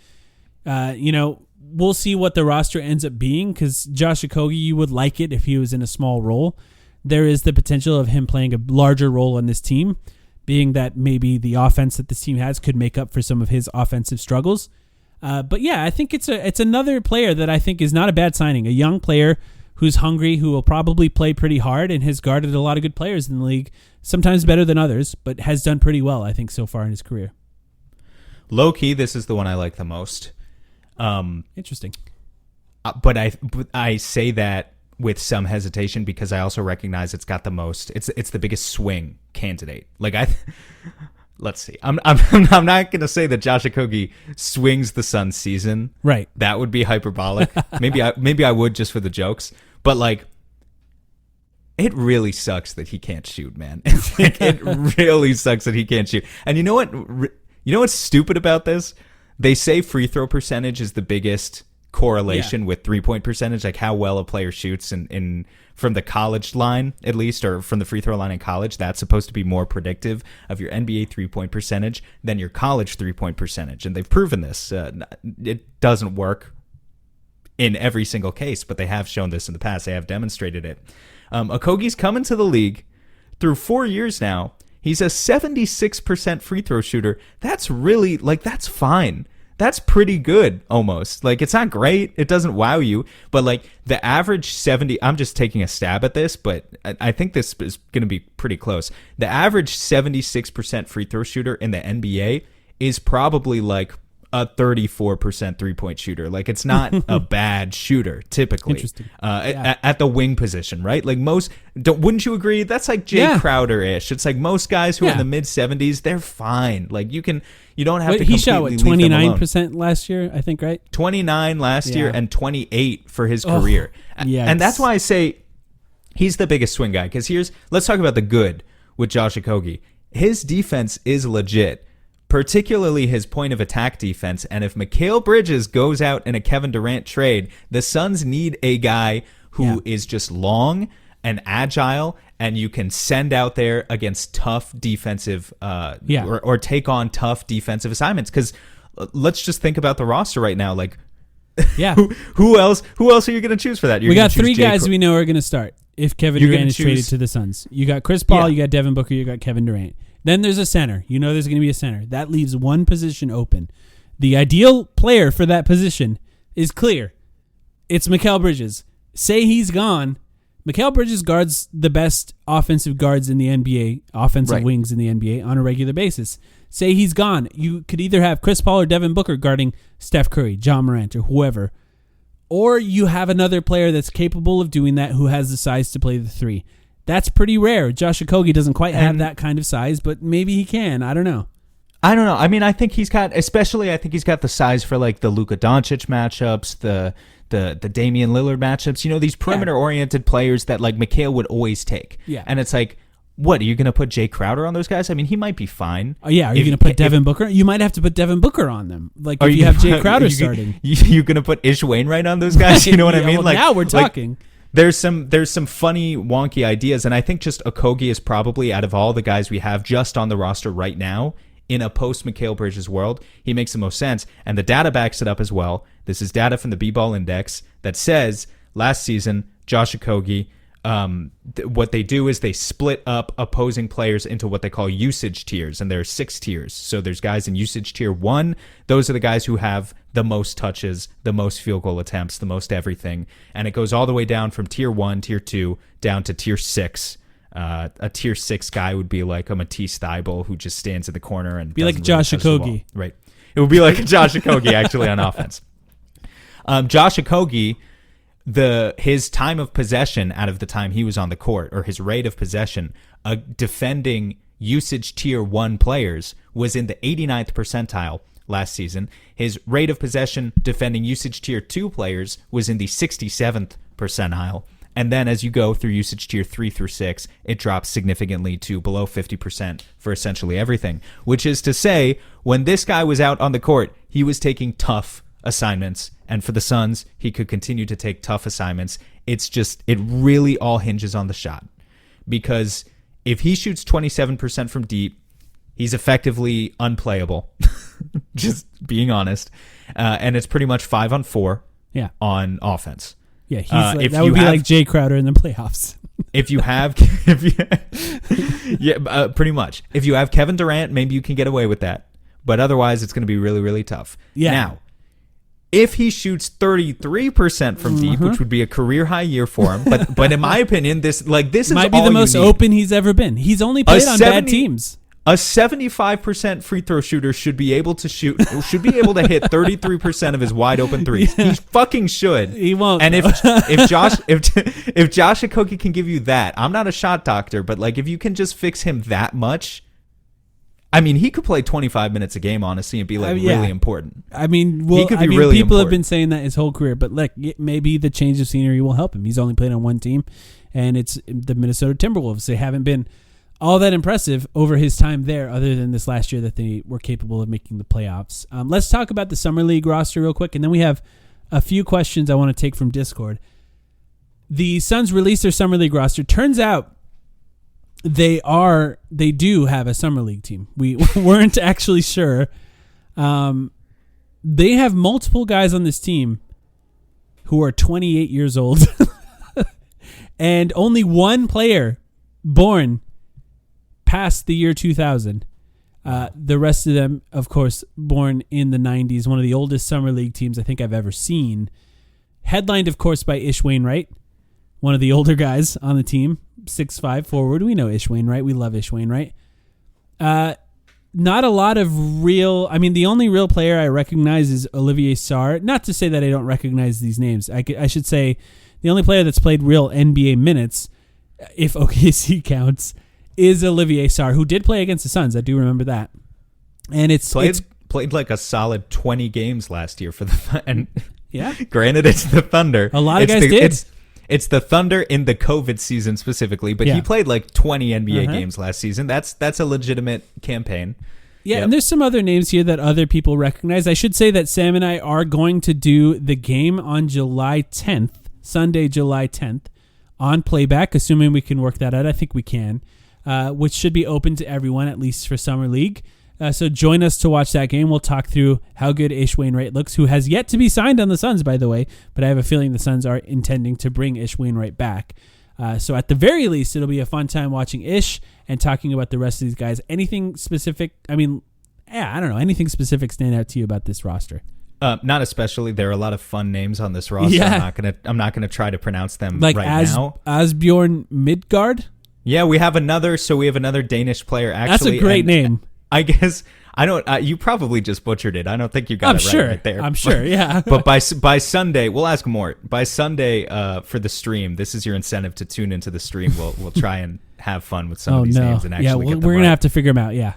We'll see what the roster ends up being, because Josh Okogie, you would like it if he was in a small role. There is the potential of him playing a larger role on this team, being that maybe the offense that this team has could make up for some of his offensive struggles. But yeah, I think it's another player that I think is not a bad signing. A young player who's hungry, who will probably play pretty hard and has guarded a lot of good players in the league, sometimes better than others, but has done pretty well, I think, so far in his career. Low key, this is the one I like the most. Interesting. But I say that with some hesitation because I also recognize it's got the most. It's the biggest swing candidate. Let's see. I'm not gonna say that Josh Okogie swings the Suns season. Right. That would be hyperbolic. maybe I would just for the jokes. But it really sucks that he can't shoot, man. It really sucks that he can't shoot. And you know what? You know what's stupid about this? They say free throw percentage is the biggest correlation with 3-point percentage, like how well a player shoots in from the college line, at least, or from the free throw line in college. That's supposed to be more predictive of your NBA 3-point percentage than your college 3-point percentage. And they've proven this. It doesn't work in every single case, but they have shown this in the past. They have demonstrated it. Okogie's come into the league through 4 years now. He's a 76% free throw shooter. That's really, that's fine. That's pretty good, almost. It's not great. It doesn't wow you. But, the average 70... I'm just taking a stab at this, but I think this is going to be pretty close. The average 76% free throw shooter in the NBA is probably, a 34% three-point shooter. It's not a bad shooter, typically. Interesting. At the wing position, right? Wouldn't you agree? That's Jay Crowder-ish. It's most guys who are in the mid-70s, they're fine. You don't have to completely he shot, 29% last year, I think, right? 29 last year and 28 for his career. And that's why I say he's the biggest swing guy. Because let's talk about the good with Josh Okogie. His defense is legit, particularly his point of attack defense. And if Mikal Bridges goes out in a Kevin Durant trade, the Suns need a guy who is just long and agile, and you can send out there against tough defensive or take on tough defensive assignments. Because let's just think about the roster right now. Who else are you going to choose for that? We got three guys we know are going to start if Kevin Durant is traded to the Suns. You got Chris Paul, you got Devin Booker, you got Kevin Durant. Then there's a center. You know there's going to be a center. That leaves one position open. The ideal player for that position is clear. It's Mikal Bridges. Say he's gone. Mikal Bridges guards the best offensive guards in the NBA, offensive wings in the NBA on a regular basis. Say he's gone. You could either have Chris Paul or Devin Booker guarding Steph Curry, John Morant, or whoever. Or you have another player that's capable of doing that who has the size to play the three. That's pretty rare. Josh Okogie doesn't quite have that kind of size, but maybe he can. I don't know. I mean, I think he's got the size for the Luka Doncic matchups, the Damian Lillard matchups. These perimeter-oriented players that Mikal would always take. Yeah. And it's What, are you going to put Jay Crowder on those guys? I mean, he might be fine. Oh, yeah. Are you going to put Devin Booker? You might have to put Devin Booker on them. Like, if you have Jay Crowder starting. You going to put Ish Wainwright on those guys? You know what I mean? Well, like, now we're talking. There's some funny, wonky ideas, and I think just Okogie is probably, out of all the guys we have just on the roster right now, in a post-Mikal Bridges world, he makes the most sense. And the data backs it up as well. This is data from the B-Ball Index that says last season, Josh Okogie, what they do is they split up opposing players into what they call usage tiers, and there are 6 tiers. So there's guys in usage tier 1. Those are the guys who have the most touches, the most field goal attempts, the most everything. And it goes all the way down from tier 1, tier 2, down to tier 6. A tier 6 guy would be like a Matisse Thybulle who just stands in the corner and be like Josh Okogie. Right. It would be like Josh Okogie actually on offense. Josh Okogie, his time of possession out of the time he was on the court, or his rate of possession, defending usage tier 1 players, was in the 89th percentile last season. His rate of possession defending usage tier 2 players was in the 67th percentile. And then as you go through usage tier 3 through 6, it drops significantly to below 50% for essentially everything. Which is to say, when this guy was out on the court, he was taking tough assignments. And for the Suns, he could continue to take tough assignments. It really all hinges on the shot. Because if he shoots 27% from deep, he's effectively unplayable. Just being honest. And it's pretty much 5-on-4 on offense. Yeah, that would be like Jay Crowder in the playoffs. Pretty much. If you have Kevin Durant, maybe you can get away with that. But otherwise, it's going to be really, really tough. Yeah. Now, if he shoots 33% from deep, which would be a career high year for him, but in my opinion, this might is be the most open he's ever been. He's only played on bad teams. A 75% free throw shooter should be able to hit 33% of his wide open threes. Yeah. He fucking should. He won't. And if Josh Okogie can give you that, I'm not a shot doctor, but like if you can just fix him that much, I mean, he could play 25 minutes a game, honestly, and be really important. I mean, he could be really people important. have been saying that his whole career, but look, maybe the change of scenery will help him. He's only played on one team, and it's the Minnesota Timberwolves. They haven't been all that impressive over his time there, other than this last year that they were capable of making the playoffs. Let's talk about the Summer League roster real quick, and then we have a few questions I want to take from Discord. The Suns released their Summer League roster. Turns out they do have a Summer League team. We weren't actually sure. They have multiple guys on this team who are 28 years old, and only one player born past the year 2000. The rest of them, of course, born in the 90s. One of the oldest Summer League teams I think I've ever seen. Headlined, of course, by Ish Wainwright, one of the older guys on the team. 6'5" forward. We know Ish Wainwright. We love Ish Wainwright. Not a lot of real... I mean, the only real player I recognize is Olivier Sarr. Not to say that I don't recognize these names. I should say the only player that's played real NBA minutes, if OKC counts, is Olivier Sarr, who did play against the Suns. I do remember that. And it's played like a solid 20 games last year for the... And yeah. Granted, it's the Thunder. A lot of guys did. It's the Thunder in the COVID season specifically, but he played like 20 NBA games last season. That's a legitimate campaign. Yeah, yep. And there's some other names here that other people recognize. I should say that Sam and I are going to do the game on July 10th, Sunday, July 10th, on playback, assuming we can work that out. I think we can, which should be open to everyone, at least for Summer League. So join us to watch that game. We'll talk through how good Ish Wainwright looks, who has yet to be signed on the Suns, by the way. But I have a feeling the Suns are intending to bring Ish Wainwright back. So at the very least, it'll be a fun time watching Ish and talking about the rest of these guys. Anything specific? I mean, I don't know. Anything specific stand out to you about this roster? Not especially. There are a lot of fun names on this roster. Yeah. I'm not gonna try to pronounce them like right now. Asbjorn Midgard. Yeah, we have another Danish player. Actually, that's a great name. I guess I don't. You probably just butchered it. I don't think you got it right there. I'm sure. Yeah. But by Sunday, we'll ask Mort. By Sunday, for the stream, this is your incentive to tune into the stream. We'll try and have fun with some of these names and actually get them we're gonna have to figure them out. Yeah.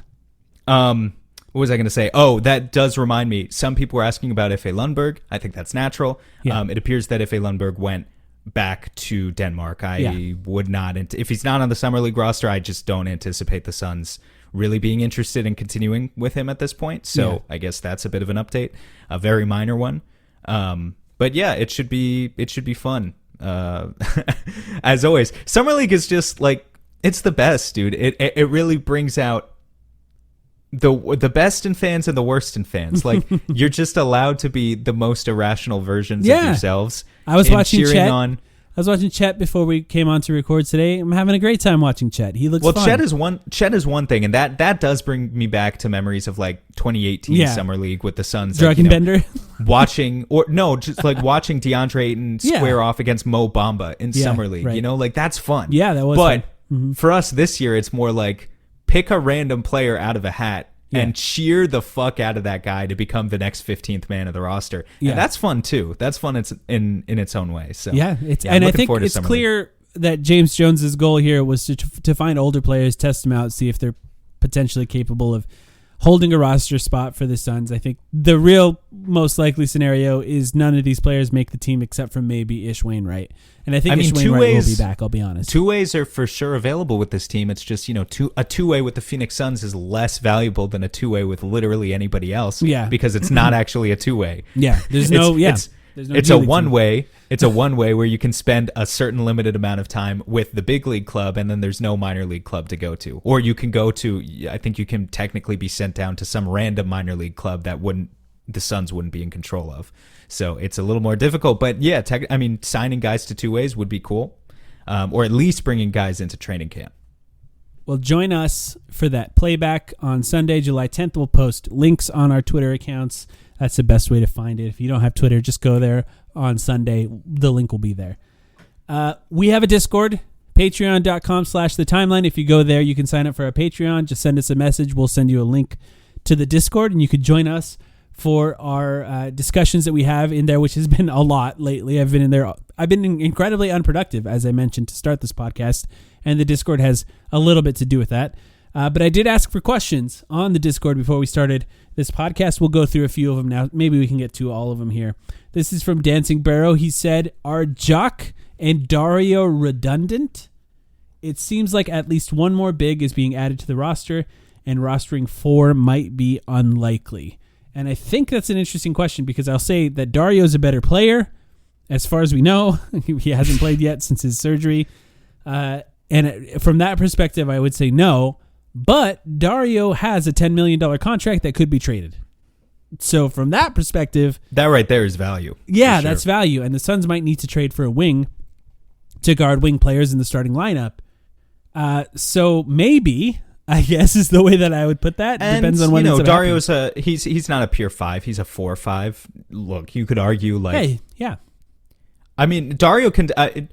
What was I going to say? Oh, that does remind me. Some people were asking about Ife Lundberg. I think that's natural. Yeah. It appears that Ife Lundberg went back to Denmark. I would not. If he's not on the Summer League roster, I just don't anticipate the Suns really being interested in continuing with him at this point. So I guess that's a bit of an update, a very minor one. But yeah, it should be fun. As always, Summer League is just like, it's the best, dude. It really brings out the best in fans and the worst in fans. Like, you're just allowed to be the most irrational versions of yourselves. I was watching Chet. I was watching Chet before we came on to record today. I'm having a great time watching Chet. He looks fun. Chet is one thing, and that does bring me back to memories of like 2018 Summer League with the Suns. Dragonbender. Watching just like watching DeAndre Ayton square off against Mo Bamba in Summer League. Right. Like, that's fun. Yeah, that was fun. But for us this year, it's more like pick a random player out of a hat and cheer the fuck out of that guy to become the next 15th man of the roster. Yeah. And that's fun too. That's fun in its own way. So and I think it's clear that James Jones's goal here was to find older players, test them out, see if they're potentially capable of holding a roster spot for the Suns. I think the real most likely scenario is none of these players make the team except for maybe Ish Wainwright. And I think Ish Wainwright will be back, I'll be honest. Two ways are for sure available with this team. It's just, a two-way with the Phoenix Suns is less valuable than a two-way with literally anybody else. Yeah. Because it's not actually a two-way. Yeah. It's a one-way. It's a one-way where you can spend a certain limited amount of time with the big league club, and then there's no minor league club to go to. Or you can go to, I think you can technically be sent down to some random minor league club that the Suns wouldn't be in control of. So it's a little more difficult. But yeah, signing guys to two ways would be cool, or at least bringing guys into training camp. Well, join us for that playback on Sunday, July 10th. We'll post links on our Twitter accounts. That's the best way to find it. If you don't have Twitter, just go there on Sunday. The link will be there. We have a Discord, patreon.com/thetimeline. If you go there, you can sign up for our Patreon. Just send us a message. We'll send you a link to the Discord, and you could join us for our discussions that we have in there, which has been a lot lately. I've been in there. I've been incredibly unproductive, as I mentioned, to start this podcast, and the Discord has a little bit to do with that. But I did ask for questions on the Discord before we started this podcast. We'll go through a few of them now. Maybe we can get to all of them here. This is from Dancing Barrow. He said, are Jock and Dario redundant? It seems like at least one more big is being added to the roster, and rostering 4 might be unlikely. And I think that's an interesting question, because I'll say that Dario's a better player, as far as we know. He hasn't played yet since his surgery. And from that perspective, I would say no. But Dario has a $10 million contract that could be traded. So from that perspective... that right there is value. Yeah, that's value. And the Suns might need to trade for a wing to guard wing players in the starting lineup. So maybe... I guess is the way that I would put that. And, depends on when Dario's he's not a pure 5. He's a 4-5. Look, you could argue like... hey, yeah. I mean, Dario can... I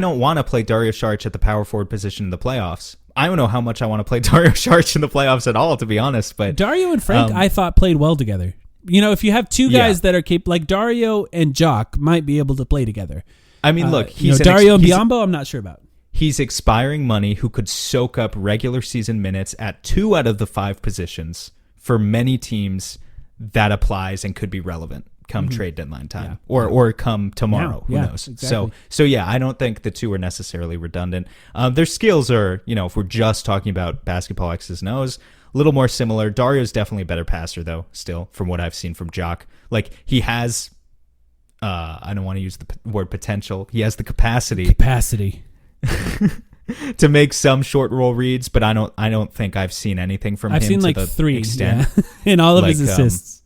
don't want to play Dario Saric at the power forward position in the playoffs. I don't know how much I want to play Dario Saric in the playoffs at all, to be honest. But Dario and Frank, I thought, played well together. If you have two guys that are capable... like Dario and Jock might be able to play together. I mean, look... Dario and Biyombo, I'm not sure about. He's expiring money who could soak up regular season minutes at 2 out of the 5 positions for many teams. That applies and could be relevant come trade deadline time or come tomorrow. Who knows? Exactly. So yeah, I don't think the two are necessarily redundant. Their skills are, if we're just talking about basketball X's and O's, a little more similar. Dario's definitely a better passer though, still, from what I've seen from Jock. Like, he has, I don't want to use the word potential. He has the capacity to make some short roll reads, but I don't think I've seen anything from him. I've seen like 3 in all of his assists.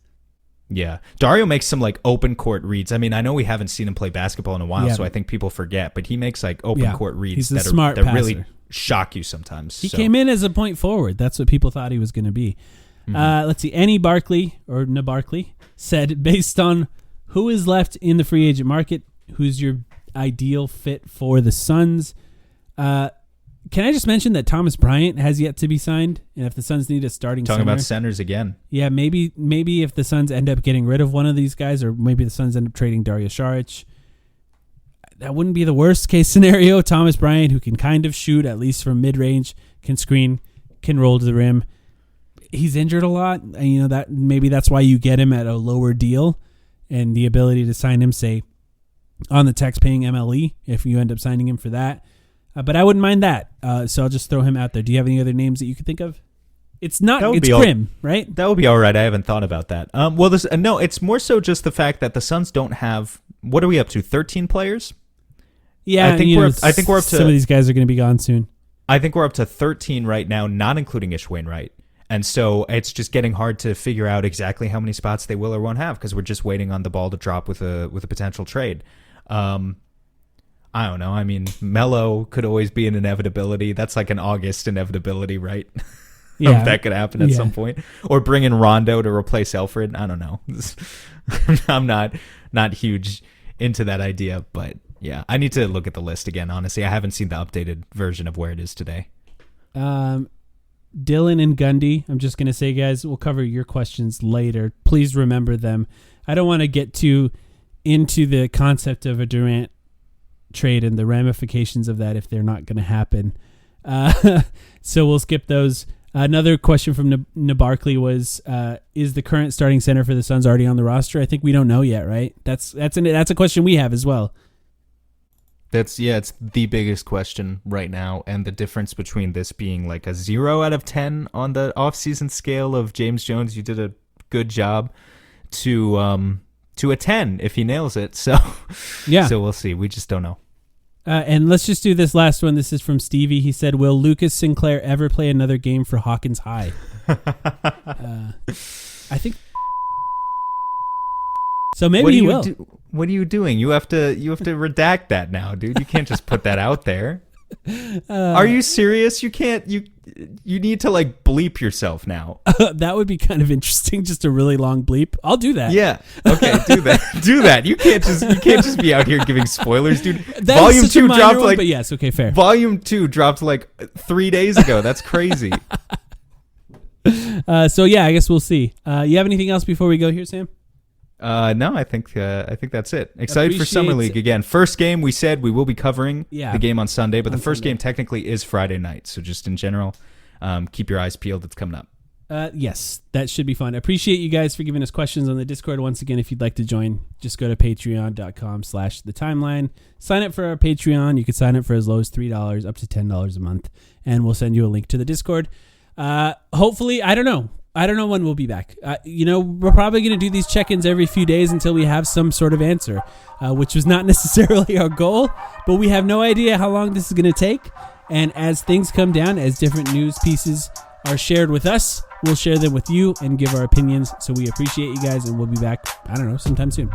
Dario makes some like open court reads. I mean, I know we haven't seen him play basketball in a while, so I think people forget, but he makes like open court reads that really shock you sometimes. He came in as a point forward. That's what people thought he was going to be. Let's see. Annie Barkley or Nabarkley said, based on who is left in the free agent market, who's your ideal fit for the Suns? Can I just mention that Thomas Bryant has yet to be signed, and if the Suns need a starting center... talking about centers again. Yeah, maybe if the Suns end up getting rid of one of these guys, or maybe the Suns end up trading Dario Saric, that wouldn't be the worst case scenario. Thomas Bryant, who can kind of shoot, at least from mid-range, can screen, can roll to the rim. He's injured a lot, and that maybe that's why you get him at a lower deal, and the ability to sign him, say, on the tax-paying MLE if you end up signing him for that. But I wouldn't mind that. So I'll just throw him out there. Do you have any other names that you could think of? It's not. It's Grimm, right? That would be all right. I haven't thought about that. No, it's more so just the fact that the Suns don't have. What are we up to? 13 players. Yeah, I think we're up to. Some of these guys are going to be gone soon. I think we're up to 13 right now, not including Ish Wainwright. And so it's just getting hard to figure out exactly how many spots they will or won't have because we're just waiting on the ball to drop with a potential trade. I don't know. I mean, Melo could always be an inevitability. That's like an August inevitability, right? Yeah, that could happen at some point. Or bring in Rondo to replace Alfred. I don't know. I'm not huge into that idea, but yeah, I need to look at the list again. Honestly, I haven't seen the updated version of where it is today. Dylan and Gundy. I'm just gonna say, guys, we'll cover your questions later. Please remember them. I don't want to get too into the concept of a Durant trade and the ramifications of that if they're not going to happen. So we'll skip those. Another question from Nabarkley was, is the current starting center for the Suns already on the roster? I think we don't know yet, right? That's a question we have as well. It's the biggest question right now, and the difference between this being like a 0 out of 10 on the offseason scale of James Jones, you did a good job, to a 10 if he nails it. So yeah, so we'll see. We just don't know. And let's just do this last one. This is from Stevie. He said, will Lucas Sinclair ever play another game for Hawkins High? I think so. Maybe he will. What are you doing? You have to redact that now, dude. You can't just put that out there. Are you serious? You can't. You need to like bleep yourself now. That would be kind of interesting. Just a really long bleep. I'll do that. Yeah. Okay. Do that. Do that. You can't just be out here giving spoilers, dude. That Volume 2 dropped one, but yes. Okay. Fair. Volume 2 dropped like 3 days ago. That's crazy. So yeah, I guess we'll see. You have anything else before we go here, Sam? No, I think that's it. Excited for Summer League again. First game, we said we will be covering the game on Sunday, but the first game technically is Friday night. So just in general, keep your eyes peeled. It's coming up. Yes, that should be fun. I appreciate you guys for giving us questions on the Discord. Once again, if you'd like to join, just go to patreon.com/thetimeline. Sign up for our Patreon. You can sign up for as low as $3 up to $10 a month, and we'll send you a link to the Discord. Hopefully, I don't know when we'll be back. We're probably going to do these check-ins every few days until we have some sort of answer, which was not necessarily our goal, but we have no idea how long this is going to take. And as things come down, as different news pieces are shared with us, we'll share them with you and give our opinions. So we appreciate you guys, and we'll be back, I don't know, sometime soon.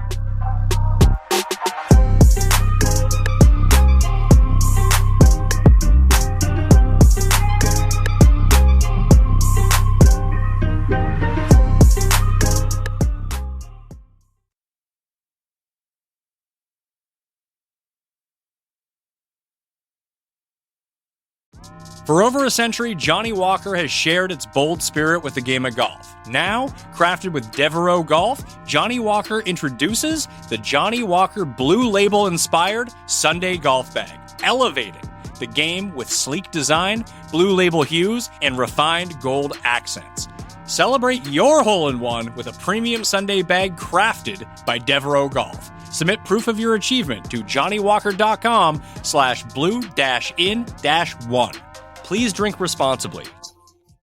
For over a century, Johnny Walker has shared its bold spirit with the game of golf. Now, crafted with Devereaux Golf, Johnny Walker introduces the Johnny Walker Blue Label-inspired Sunday Golf Bag, elevating the game with sleek design, Blue Label hues, and refined gold accents. Celebrate your hole-in-one with a premium Sunday bag crafted by Devereaux Golf. Submit proof of your achievement to johnnywalker.com/blue-in-1. Please drink responsibly.